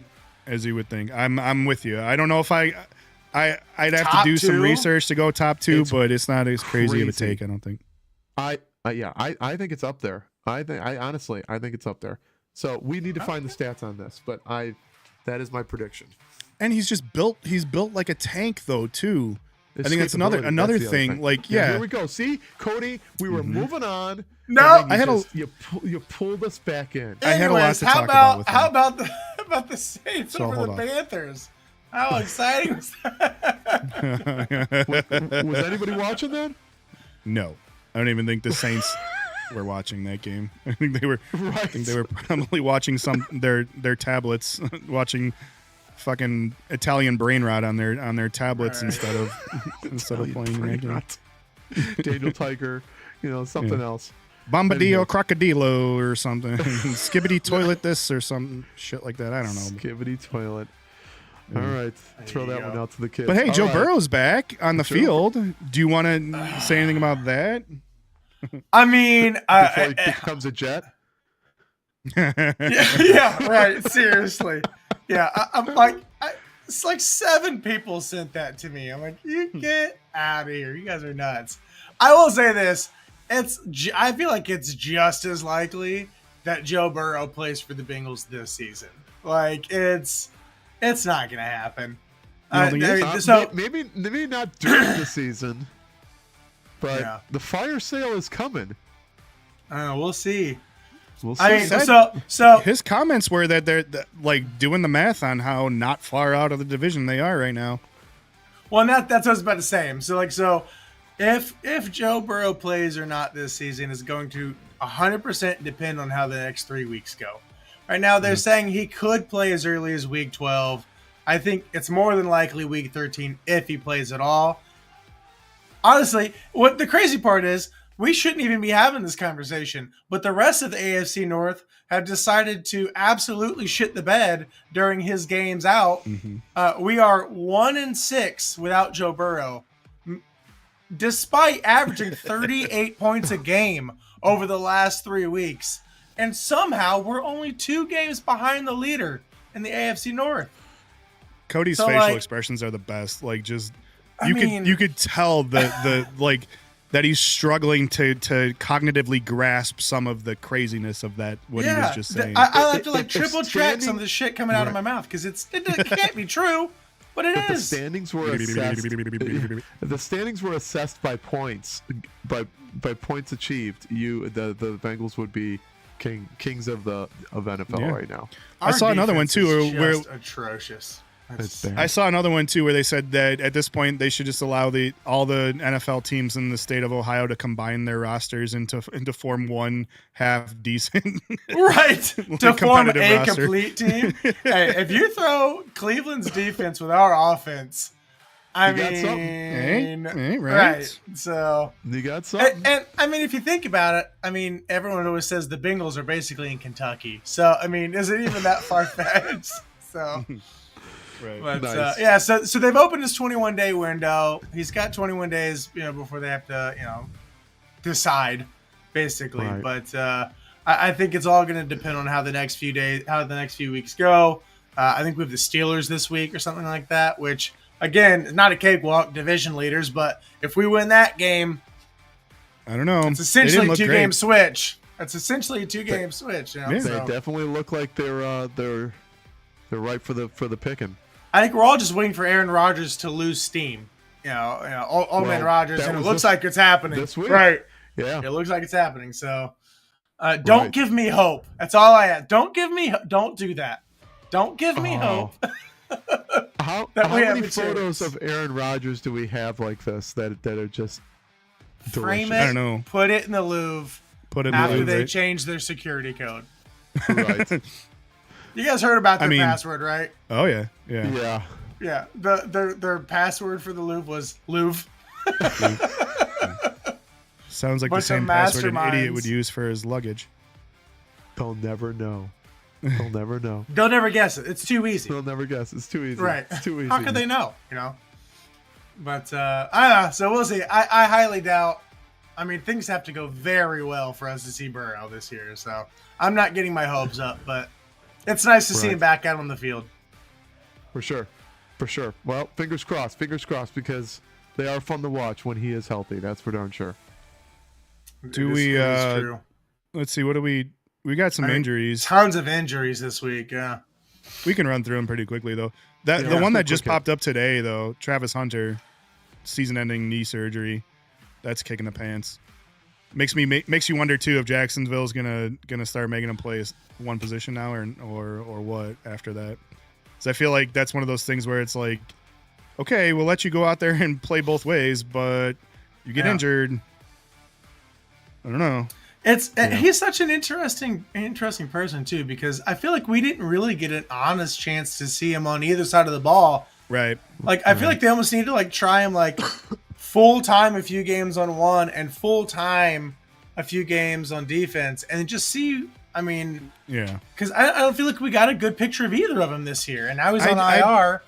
would think. I'm with you. I don't know if I'd have to do some research to go top 2, but it's not as crazy of a take, I don't think. I think it's up there. I think it's up there. So we need to find the stats on this, but that is my prediction. And he's built like a tank though too. I think that's another thing. Like here we go. See, Cody, we were moving on. No, you pulled us back in. Anyways, I had a lot to talk about with how about the Saints over the Panthers? How exciting was that? Was anybody watching that? No, I don't even think the Saints were watching that game. I think they were. Right. I think they were probably watching their tablets, watching fucking Italian brain rot on their tablets instead of playing that game. Daniel Tiger, something else. Bombadillo Crocodilo or something. Skibbity toilet this or some shit like that. I don't know. Skibbity toilet. All right. Throw that one out to the kids. But hey, Joe Burrow's back on the field. Do you want to say anything about that? I mean, before he becomes a Jet. Yeah, right. Seriously, yeah. I'm like, it's like 7 people sent that to me. I'm like, you get out of here. You guys are nuts. I will say this: I feel like it's just as likely that Joe Burrow plays for the Bengals this season. Like, it's not gonna happen. Maybe not during the season. But the fire sale is coming. We'll see. I mean, so his comments were that they're like doing the math on how not far out of the division they are right now. Well, that's what I was about to say. So if Joe Burrow plays or not this season is going to 100% depend on how the next 3 weeks go. Right now, they're saying he could play as early as week 12. I think it's more than likely week 13 if he plays at all. Honestly, what the crazy part is, we shouldn't even be having this conversation, but the rest of the AFC North have decided to absolutely shit the bed during his games out. Mm-hmm. We are 1-6 without Joe Burrow, despite averaging 38 points a game over the last 3 weeks. And somehow we're only 2 games behind the leader in the AFC North. Cody's facial expressions are the best. Like, just... You could tell the like that he's struggling to cognitively grasp some of the craziness of that he was just saying. I like to triple check some of the shit coming out of my mouth because it can't be true, but it is. The standings were assessed. The standings were assessed by points, by points achieved. The Bengals would be kings of NFL right now. I saw another one too where atrocious. I saw another one too where they said that at this point they should just allow all the NFL teams in the state of Ohio to combine their rosters into form one half decent, right? To form a roster. Complete team. Hey, if you throw Cleveland's defense with our offense, I mean, right? So you got something. And I mean, if you think about it, I mean, everyone always says the Bengals are basically in Kentucky. So I mean, is it even that far fetched? So. Right. But, nice. So they've opened his 21-day window. He's got 21 days, before they have to, decide, basically. Right. But I think it's all going to depend on how the next few weeks go. I think we have the Steelers this week or something like that, which, again, not a cakewalk, division leaders, but if we win that game, I don't know. It's essentially a two-game switch. It's essentially a two-game switch. You know? They definitely look like they're right for the picking. I think we're all just waiting for Aaron Rodgers to lose steam. Old man Rodgers, and it looks like it's happening this week. Right? Yeah, it looks like it's happening. So, don't give me hope. That's all I ask. Don't do that. Don't give me hope. How many photos of Aaron Rodgers do we have like this that are just frame delicious? it? I don't know. Put it in the Louvre. Put it after in the they Louvre. change their security code. Right. You guys heard about their password, right? Oh yeah. Yeah. Their password for the Louvre was Louvre. Sounds like Bunch the same of password an masterminds. idiot would use for his luggage. They'll never know. They'll never know. They'll never guess it. It's too easy. They'll never guess. It's too easy. Right. It's too easy. How could they know? But I don't know. So we'll see. I highly doubt. I mean, things have to go very well for us to see Burrow this year. So I'm not getting my hopes up, but it's nice to see him back out on the field. For sure. Well, fingers crossed, because they are fun to watch when he is healthy. That's for darn sure. Let's see, what do we got some injuries. Tons of injuries this week, yeah. We can run through them pretty quickly though. The one that just popped up today though, Travis Hunter, season-ending knee surgery. That's kicking the pants. Makes you wonder too if Jacksonville's gonna start making him play one position now or what after that. Because I feel like that's one of those things where it's like, okay, we'll let you go out there and play both ways, but you get injured. I don't know. He's such an interesting person too, because I feel like we didn't really get an honest chance to see him on either side of the ball. Right. Like I feel like they almost need to like try him like full time a few games on one and full time a few games on defense and just see. I mean, yeah, because I don't feel like we got a good picture of either of them this year, and now he's on IR.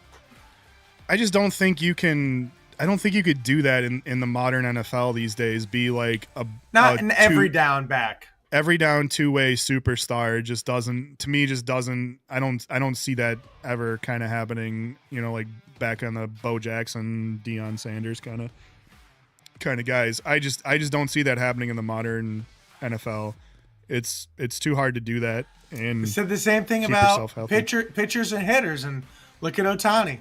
I just don't think you can. I don't think you could do that in the modern NFL these days. Be like every down back, every down two-way superstar. Just doesn't doesn't. I don't see that ever kind of happening. Like back on the Bo Jackson, Deion Sanders kind of guys. I just don't see that happening in the modern NFL. It's too hard to do that. And we said the same thing about pitchers and hitters, and look at Ohtani.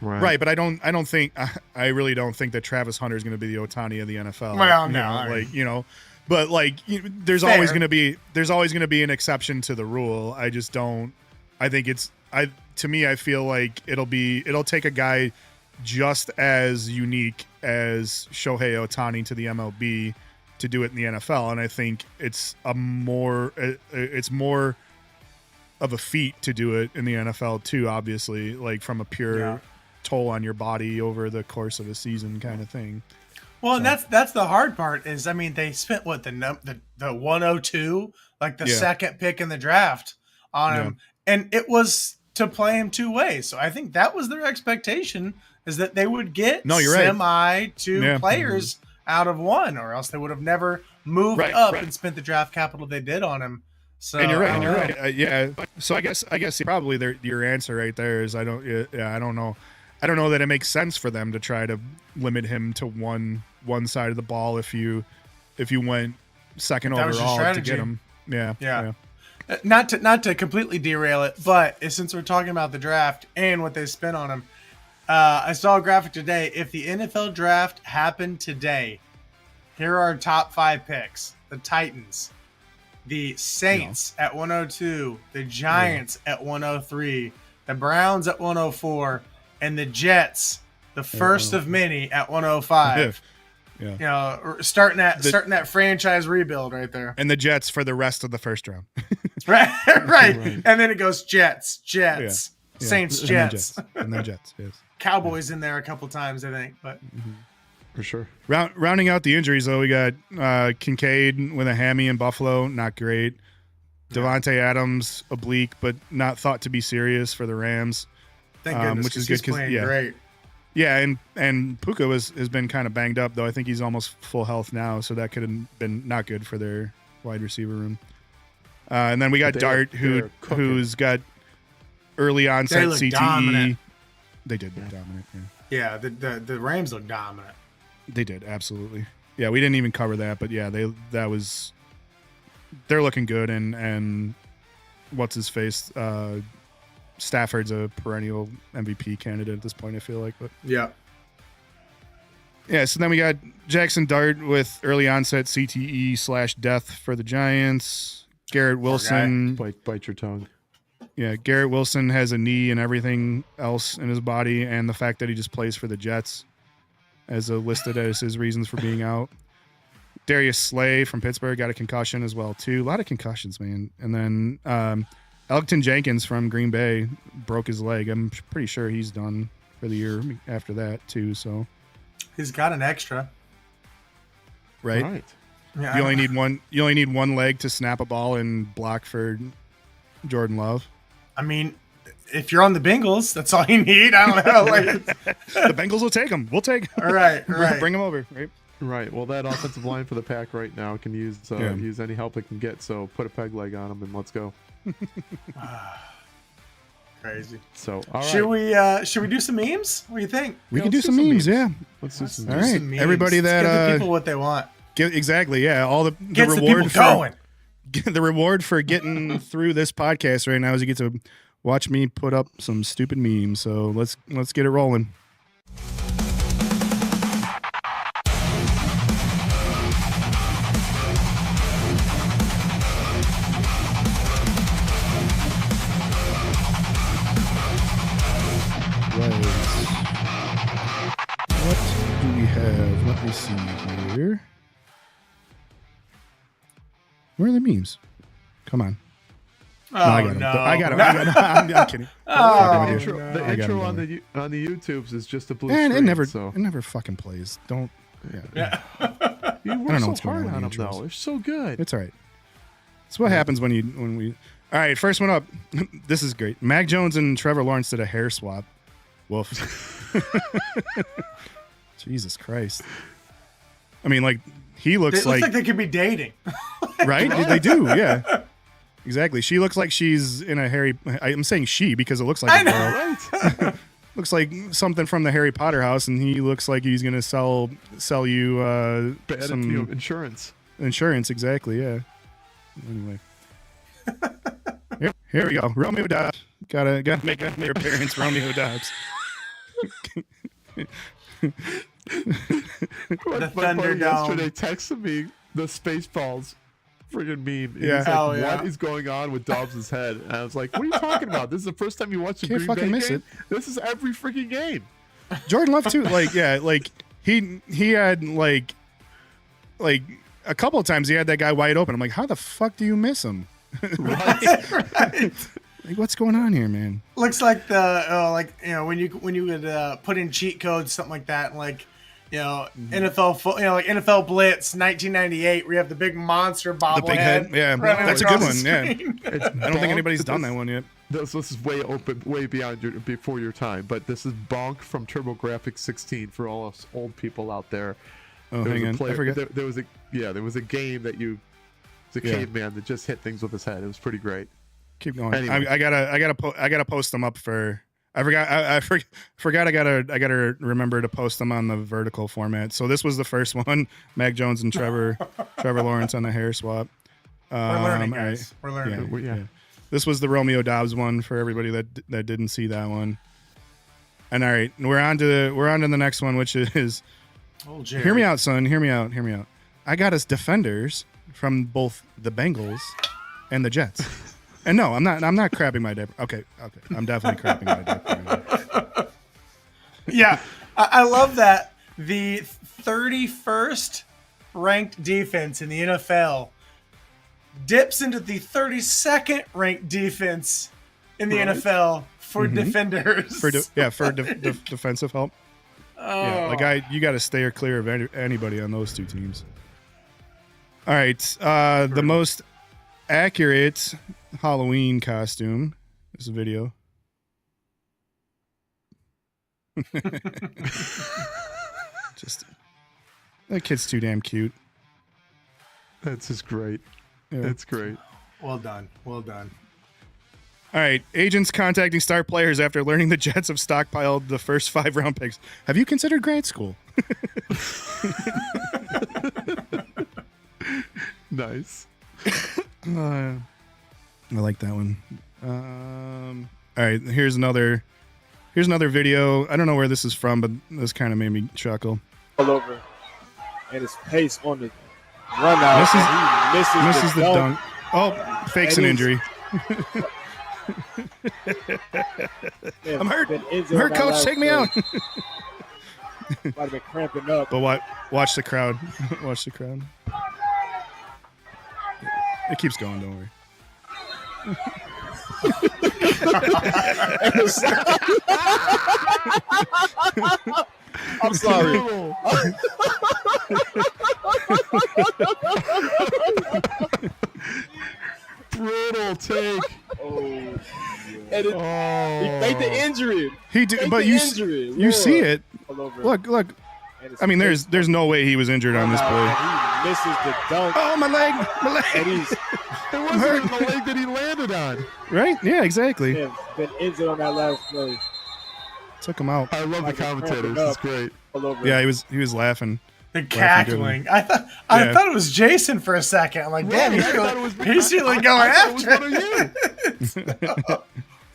Right, but I really don't think that Travis Hunter is going to be the Ohtani of the NFL. Well, no, but there's always going to be an exception to the rule. I just don't. I think to me, I feel like it'll take a guy just as unique as Shohei Ohtani to the MLB to do it in the NFL, and I think it's more of a feat to do it in the NFL too. Obviously, like from a pure toll on your body over the course of a season kind of thing. Well, and that's the hard part is, I mean, they spent the 102, like the second pick in the draft on him, and it was to play him two ways. So I think that was their expectation, is that they would get two players out of one, or else they would have never moved up and spent the draft capital they did on him. So and you're right. Yeah. So I guess probably your answer right there is I don't know. I don't know that it makes sense for them to try to limit him to one side of the ball if you went second overall to get him. Yeah. Not to completely derail it, but since we're talking about the draft and what they spent on him, I saw a graphic today. If the NFL draft happened today, here are our top 5 picks: the Titans, the Saints at 102, the Giants at 103, the Browns at 104, and the Jets, the first of many, at 105. Starting that franchise rebuild right there. And the Jets for the rest of the first round. right. And then it goes Jets, Saints, Jets. And then Jets, yes. Cowboys in there a couple times, I think, but for sure. Rounding out the injuries, though, we got Kincaid with a hammy in Buffalo, not great. Devontae Adams, oblique, but not thought to be serious for the Rams. Thank goodness, which is good because great. Yeah, and Puka has been kind of banged up, though. I think he's almost full health now, so that could have been not good for their wide receiver room. And then we got Dart, who's got early onset look CTE. dominant. They did look dominant. Yeah. Yeah, the Rams look dominant. They did, absolutely. Yeah, we didn't even cover that, but yeah, they're looking good, and what's his face? Stafford's a perennial MVP candidate at this point, I feel like. But Yeah. yeah, so then we got Jackson Dart with early onset CTE/death for the Giants. Garrett Wilson. Bite your tongue. Yeah, Garrett Wilson has a knee and everything else in his body, and the fact that he just plays for the Jets as listed as his reasons for being out. Darius Slay from Pittsburgh got a concussion as well, too. A lot of concussions, man. And then Elgton Jenkins from Green Bay broke his leg. I'm pretty sure he's done for the year after that, too. So He's got an extra. right? Yeah. You only need one leg to snap a ball and block for Jordan Love. I mean, if you're on the Bengals, that's all you need. I don't know. Like, The Bengals will take him. We'll take him. all right. Bring him over, right? Right. Well, that offensive line for the Pack right now can use any help it can get. So put a peg leg on them and let's go. Crazy. So all right. Should we do some memes? What do you think? We can do some memes, yeah. Let's do some All memes. right, Some memes. everybody Let's give that the people what they want. exactly, yeah. All the Gets the reward people going. the reward for getting through this podcast right now is you get to watch me put up some stupid memes. So let's get it rolling. What do we have? Let me see here. Where are the memes? Come on. Oh, I got no. him. I got him. I'm kidding. Oh, The intro, no. the I got intro him, on brother. the YouTubes is just a blue And screen. it never fucking plays. Don't. Yeah. You I work don't know so what's going hard on on them with the intros. though. They're so good. It's all right. It's what happens when we. All right, first one up. This is great. Mac Jones and Trevor Lawrence did a hair swap. Woof. Jesus Christ. I mean, like he looks It looks like they could be dating. right? They do, yeah. Exactly. She looks like she's in a Harry. I'm saying she because it looks like I a know. girl. Looks like something from the Harry Potter house, and he looks like he's gonna sell you some Insurance. insurance. Exactly. Yeah. Anyway, here we go. Romeo Dobbs gotta make an appearance. Romeo Dobbs. The My buddy Thunderdome. yesterday texted me the Spaceballs friggin' meme. Yeah. He's like, Oh, yeah. what is going on with Dobbs' head? And I was like, what are you talking about? This is the first time you watched a Can't Green fucking Bay miss game? it. This is every freaking game. Jordan Love too. Like yeah, like he had like a couple of times he had that guy wide open. I'm like, how the fuck do you miss him? Right. Like, what's going on here, man? Looks like when you would put in cheat codes, something like that, and like like NFL Blitz 1998, where you have the big monster bobblehead. The big head, yeah, that's a good one. Yeah, It's I don't think anybody's done that one yet. This is way beyond before your time, but this is Bonk from TurboGrafx 16 for all us old people out there. Oh, There was hang a on, player- I forget. There was a game that it's a Yeah. caveman that just hit things with his head. It was pretty great. Keep going. Anyway. I gotta post them up for. I forgot. I gotta remember to post them on the vertical format. So this was the first one. Mac Jones and Trevor Lawrence on the hair swap. We're learning, all right. guys. We're learning. Yeah. This was the Romeo Dobbs one for everybody that didn't see that one. And all right, we're on to the next one, which is Oh, Jerry. hear me out, son. Hear me out. I got us defenders from both the Bengals and the Jets. And no, I'm not crapping my diaper. Okay. I'm definitely crapping my diaper. Yeah, I love that the 31st ranked defense in the NFL dips into the 32nd ranked defense in the NFL for defenders. For defensive help. Yeah, like you got to stay clear of anybody on those two teams. All right, the most accurate Halloween costume is a video. Just that kid's too damn cute. That's just great. Yeah. That's great. Well done. All All right, agents contacting star players after learning the Jets have stockpiled the first 5 round picks. Have you considered grad school? Nice. I like that one. All right, here's another video. I don't know where this is from, but this kind of made me chuckle. All over, and his pace on the run out. Misses the dunk. Oh, fakes an injury. I'm hurt. Coach. Take me out. Might have been cramping up. But watch the crowd. Watch the crowd. It keeps going. Don't worry. I'm sorry. Brutal take. And he faked the injury. He did, but you see it. Look. I mean, there's no way he was injured on this play. He misses the dunk. Oh, my leg. And it wasn't even the leg that he landed on. Right? Yeah, exactly. Been injured on that last play. Took him out. I love the commentators. It's great. Yeah, he was laughing. The cackling. I thought it was Jason for a second. I'm like, damn, he's really going after it.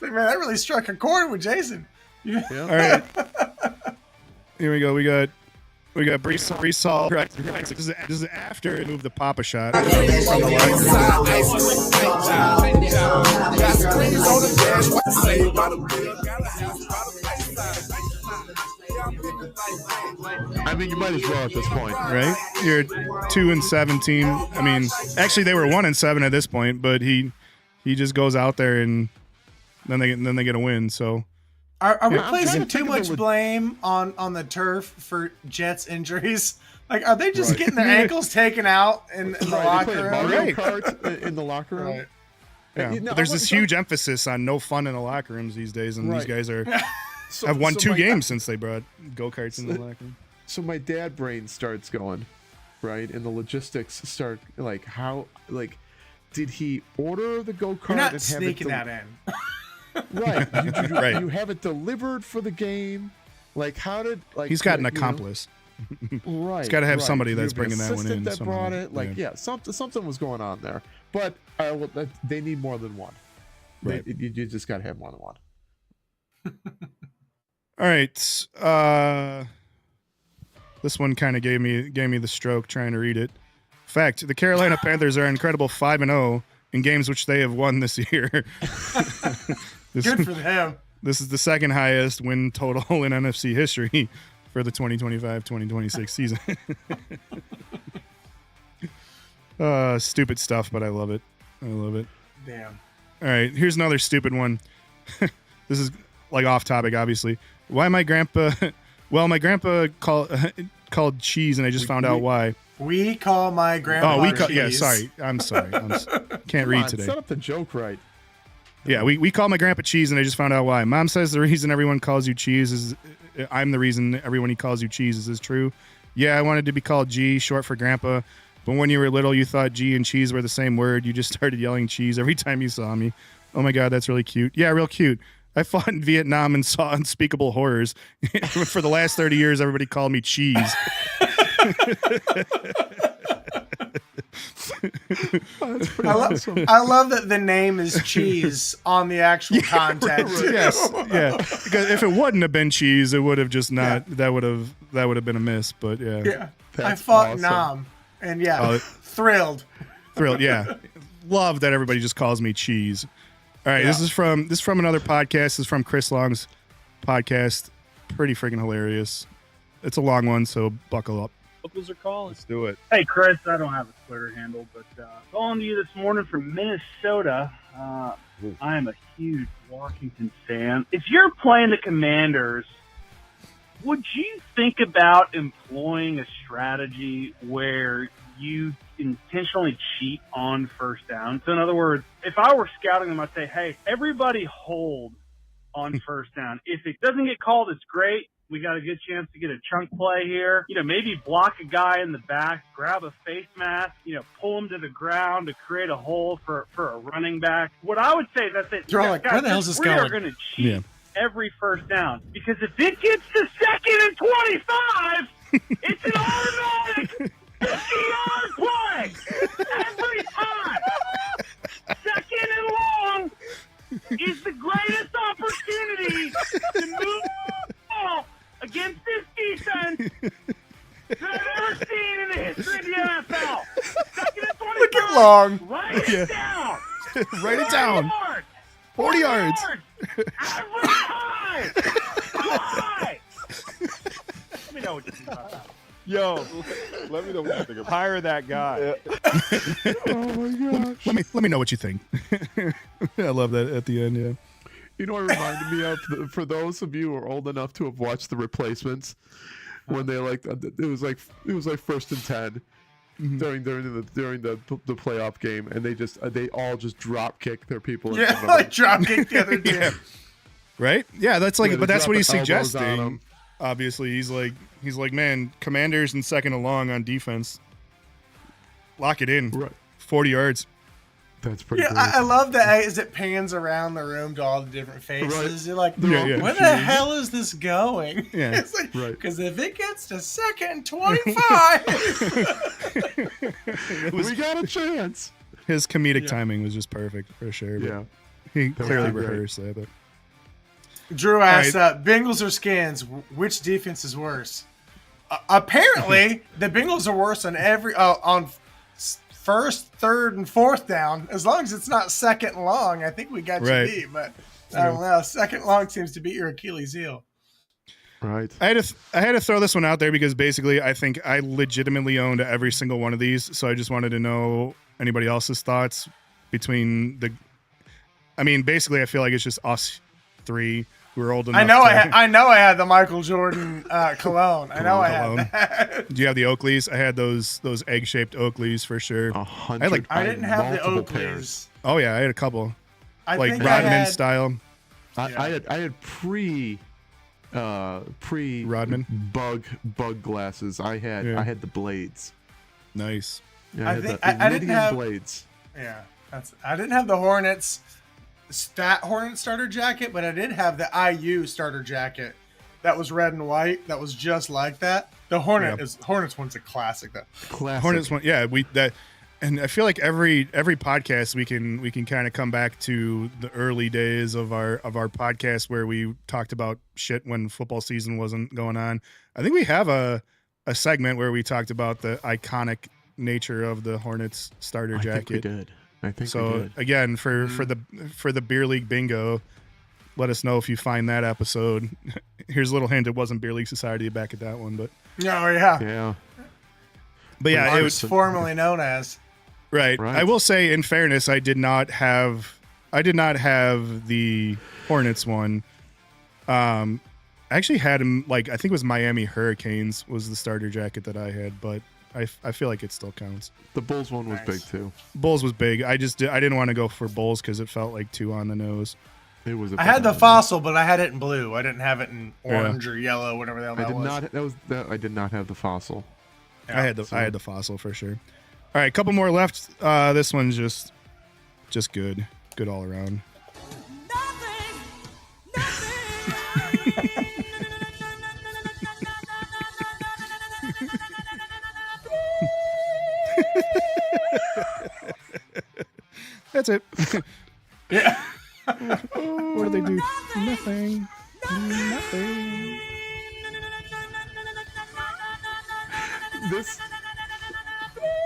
Like, man, that really struck a chord with Jason. Yeah. All right. Here we go. We got Brees Hall. This is after it moved the Papa shot. From the I mean, you might as well at this point, right? You're 2-17. I mean, actually, they were 1-7 at this point, but he just goes out there and then they get a win. So. Are we placing too much blame on the turf for Jets injuries? Like, are they just getting their ankles taken out in the locker room? Mario Kart in the locker room. Right. Yeah, but there's this huge emphasis on no fun in the locker rooms these days, and these guys have won 2 games since they brought go-karts in the locker room. So my dad brain starts going, right, and the logistics start did he order the go-kart? You're not and sneaking that in. Right. Right. You have it delivered for the game. Like, how did he's got an accomplice. Right. He's got to have somebody that's bringing that one in. That brought it. Like, something was going on there. But they need more than one. Right. You just got to have more than one. All right. This one kind of gave me the stroke trying to read it. Fact: the Carolina Panthers are incredible 5-0 in games which they have won this year. Good for them. This is the second highest win total in NFC history for the 2025-2026 season. Stupid stuff, but I love it. Damn. All right, here's another stupid one. This is like off topic, obviously. Why my grandpa? Well, my grandpa called cheese, and I just found out why. We call my grandpa cheese. Yeah, sorry. I'm sorry. Can't read today. Set up the joke right. Yeah, we call my grandpa cheese, and I just found out why. Mom says the reason everyone calls you cheese is I'm the reason everyone calls you cheese. Is this true? Yeah, I wanted to be called G, short for grandpa. But when you were little, you thought G and cheese were the same word. You just started yelling cheese every time you saw me. Oh my God, that's really cute. Yeah, real cute. I fought in Vietnam and saw unspeakable horrors. For the last 30 years, everybody called me cheese. I love that the name is cheese on the actual content. Yes, yeah. Because if it wouldn't have been cheese, it would have just not. Yeah. That would have been a miss. But yeah. Yeah. I fought awesome. Nam, and thrilled. Yeah. Love that everybody just calls me cheese. All right, this is from another podcast. This is from Chris Long's podcast. Pretty freaking hilarious. It's a long one, so buckle up. Locals are calling. Let's do it. Hey, Chris, I don't have a Twitter handle, but calling to you this morning from Minnesota. I am a huge Washington fan. If you're playing the Commanders, would you think about employing a strategy where you intentionally cheat on first down? So in other words, if I were scouting them, I'd say, hey, everybody hold on first down. If it doesn't get called, it's great. We got a good chance to get a chunk play here. Maybe block a guy in the back, grab a face mask, pull him to the ground to create a hole for a running back. What I would say, that's it. They're all like, where the hell's this going? We are going to cheat every first down. Because if it gets to 2nd and 25, it's an automatic 50-yard play every time. 2nd and long is the greatest opportunity to move the ball against this defense that I've ever seen in the history of the NFL. 2nd and 25. Look at Long. Write it down. Write it down. 40 yards. Every time. Why? Let me know what you think about that. Yo, let me know what you think. Hire that guy. Oh my gosh. Let me know what you think. I love that at the end. Yeah. It reminded me of, for those of you who are old enough to have watched The Replacements, when they it was like 1st and 10 during the playoff game, and they all just drop kick their people. Yeah, like drop kick the other team. Yeah. Right? Yeah, that's like, but that's what he's suggesting. him. Obviously, he's like, man, Commanders and 2nd and long on defense. Lock it in. Right. 40 yards. That's pretty great. I love that as it pans around the room to all the different faces. Right. You're like, where the hell is this going? Yeah. It's like, right. Because if it gets to 2nd and 25, we got a chance. His comedic timing was just perfect for sure. Yeah. He clearly great. rehearsed that. But Drew asks, Bengals or Skins, which defense is worse? Apparently, the Bengals are worse on on 1st, 3rd, and 4th down. As long as it's not 2nd and long, I think we got you beat. But I don't know. 2nd long seems to beat your Achilles heel. Right. I had to throw this one out there because basically I think I legitimately owned every single one of these. So I just wanted to know anybody else's thoughts between basically I feel like it's just us three who are old enough. I know I had the Michael Jordan cologne. I know I had that. Do you have the Oakleys? I had those egg-shaped Oakleys for sure. 100. I didn't have the Oakleys. Pairs. Oh yeah, I had a couple. I like think Rodman style. I had pre Rodman bug glasses. I had the blades. Nice. Yeah, I didn't have blades. Yeah, I didn't have the Hornets Hornet starter jacket, but I did have the IU starter jacket that was red and white. That was just like that. The Hornets one's a classic though. Classic. Hornets one, yeah. And I feel like every podcast we can kind of come back to the early days of our podcast where we talked about shit when football season wasn't going on. I think we have a segment where we talked about the iconic nature of the Hornets starter jacket. I think so. We did. Again, for the beer league bingo, let us know if you find that episode. Here's a little hint: it wasn't Beer League Society back at that one, but yeah. But yeah, it was formerly known as. Right. I will say, in fairness, I did not have the Hornets one. I actually had him, I think it was Miami Hurricanes was the starter jacket that I had, but I feel like it still counts. The Bulls one was big too. Bulls was big. I didn't want to go for Bulls because it felt like too on the nose. It was. I had the fossil, but I had it in blue. I didn't have it in orange or yellow, whatever the hell that was. I did not have the fossil. Yeah, I had the fossil for sure. All right, a couple more left. This one's just good all around. That's it. Yeah. What do they do? Nothing.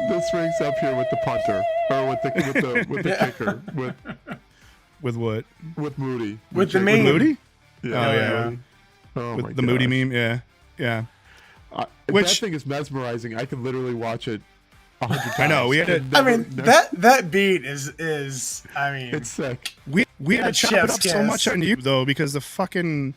This ranks up here with the punter, or with the kicker, with what? With Moody. With the meme. With Moody? Yeah. Oh yeah. Oh with my the gosh. Moody meme, yeah. That thing is mesmerizing. I can literally watch it 100 times. I know. We had that beat is it's sick. We had to chop it up so much on YouTube though because the fucking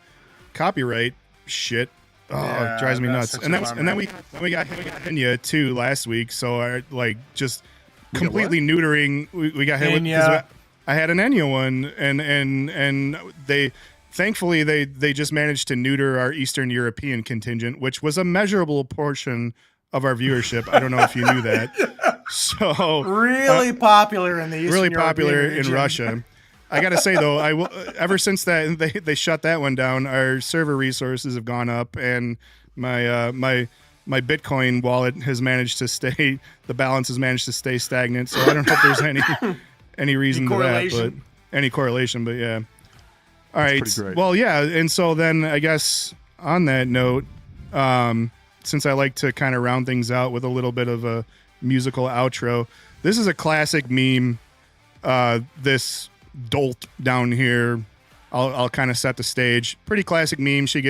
copyright shit. Oh, it drives me nuts. And then we got Enya too last week. So I just completely neutering. We got hit with. I had an Enya one, and thankfully they just managed to neuter our Eastern European contingent, which was a measurable portion of our viewership. I don't know if you knew that. So really popular in the Eastern really European popular region. in Russia. I gotta say though, I will. Ever since that they shut that one down, our server resources have gone up, and my my Bitcoin wallet has managed to stay. The balance has managed to stay stagnant. So I don't know if there's any reason to that, but any correlation. But yeah. All right. Well, yeah, and so then I guess on that note, since I like to kind of round things out with a little bit of a musical outro, this is a classic meme. This dolt down here, I'll kind of set the stage. Pretty classic meme. She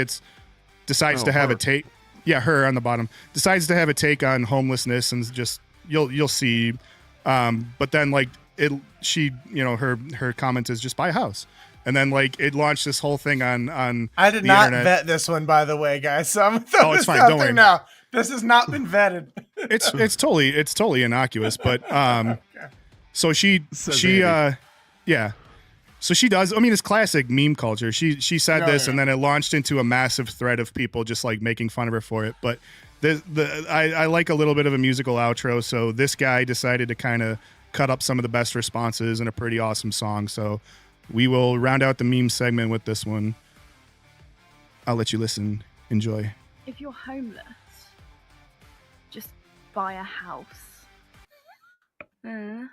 decides to have a take. Yeah, her on the bottom decides to have a take on homelessness, and just you'll see. But then like she her comment is just buy a house. And then, like, it launched this whole thing on I did the not internet. vet this one, by the way, guys. So I'm Oh, it's fine. Don't worry. Now this has not been vetted. It's totally innocuous, but so she yeah. So she does. I mean, it's classic meme culture. She said this, and then it launched into a massive thread of people just like making fun of her for it. But I like a little bit of a musical outro. So this guy decided to kind of cut up some of the best responses in a pretty awesome song. So we will round out the meme segment with this one. I'll let you listen. Enjoy. If you're homeless, just buy a house. If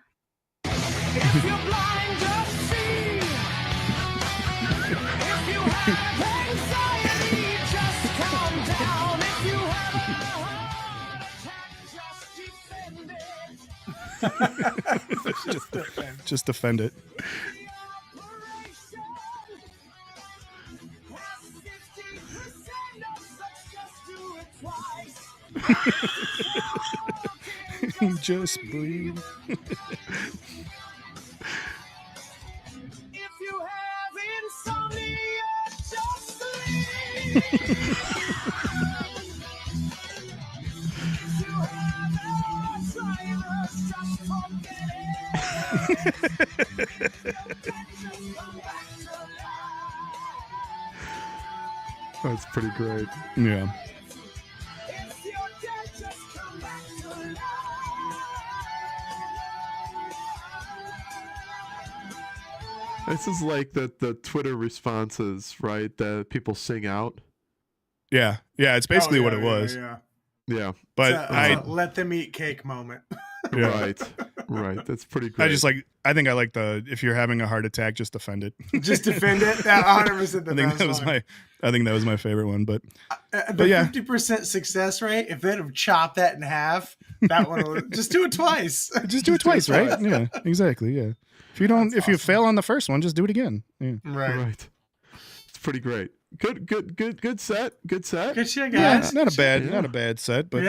you're blind, just see. If you have anxiety, just calm down. If you have a heart attack, just defend it. Just defend it. Just breathe. If you have insomnia, just sleep. If you have Alzheimer's, just Oh, that's pretty great. Yeah. This is like the Twitter responses, right? That people sing out. Yeah. It's basically what it was. Yeah. But I let them eat cake moment. Yeah. Right. That's pretty great. I think I like if you're having a heart attack, just defend it. Just defend it. 100%. I think that was my favorite one. But the 50% success rate, if they'd have chopped that in half, that one would just do it twice. Just do it twice, right? Yeah, exactly. Yeah. If you fail on the first one, just do it again. Yeah. Right. It's pretty great. Good set. Good shit, guys. Yeah, not a bad set, but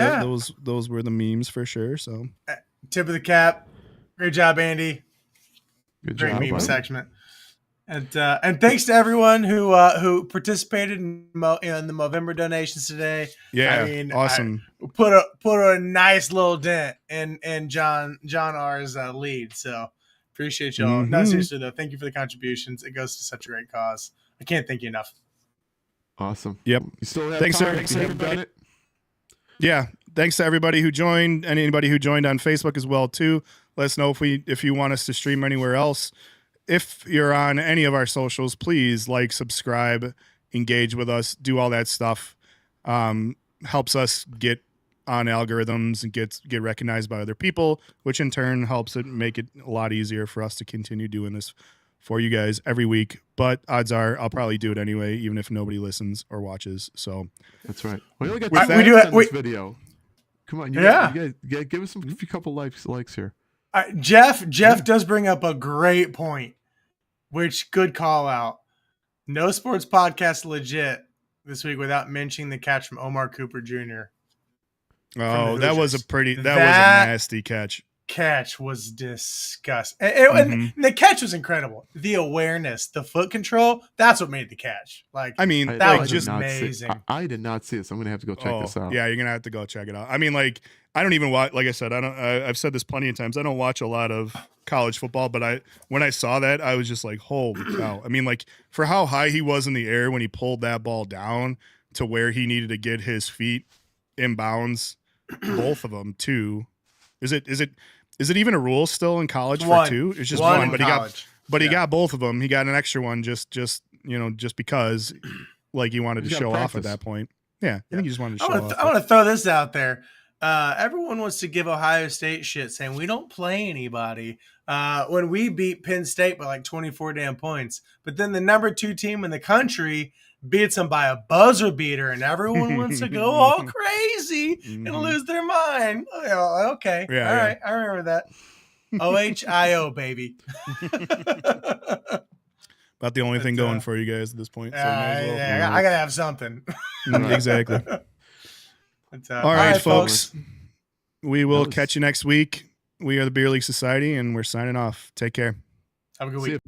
those were the memes for sure. So tip of the cap. Great job, Andy. Great meme segment. And thanks to everyone who participated in the Movember donations today. Yeah, I mean, awesome. Put a nice little dent in John R's lead. So appreciate y'all. Mm-hmm. No, seriously though, thank you for the contributions. It goes to such a great cause. I can't thank you enough. Awesome. Yep. You still have thanks, time. Thanks everybody. Yeah. Thanks to everybody who joined, and anybody who joined on Facebook as well too. Let us know if you want us to stream anywhere else. If you're on any of our socials, please like, subscribe, engage with us, do all that stuff. Helps us get on algorithms and get recognized by other people, which in turn helps it make it a lot easier for us to continue doing this for you guys every week. But odds are I'll probably do it anyway, even if nobody listens or watches. So that's right. We only got this video. Come on, you guys, give us a couple likes here. Jeff does bring up a great point, which good call out. No sports podcast legit this week without mentioning the catch from Omar Cooper Jr. Oh, that was a nasty catch. Catch was disgusting. And the catch was incredible. The awareness, the foot control, that's what made the catch. That was just amazing. I did not see this. I'm going to have to go check this out. Yeah, you're going to have to go check it out. I mean, I don't even watch, like I said, I've said this plenty of times. I don't watch a lot of college football, but when I saw that, I was just like, holy cow. I mean, like, for how high he was in the air when he pulled that ball down to where he needed to get his feet in bounds, both of them too. Is it even a rule still in college for two? It's just one, but he got both of them. He got an extra one just because like he wanted to show off at that point. Yeah, I think he just wanted to show off. I want to throw this out there. Everyone wants to give Ohio State shit, saying we don't play anybody when we beat Penn State by like 24 damn points. But then the number 2 team in the country beats them by a buzzer beater, and everyone wants to go all crazy and lose their mind. Oh, okay. Yeah, all right. I remember that. OHIO, baby. About the only thing going for you guys at this point. So I got to have something. Exactly. All right, folks. We will catch you next week. We are the Beer League Society, and we're signing off. Take care. Have a good week.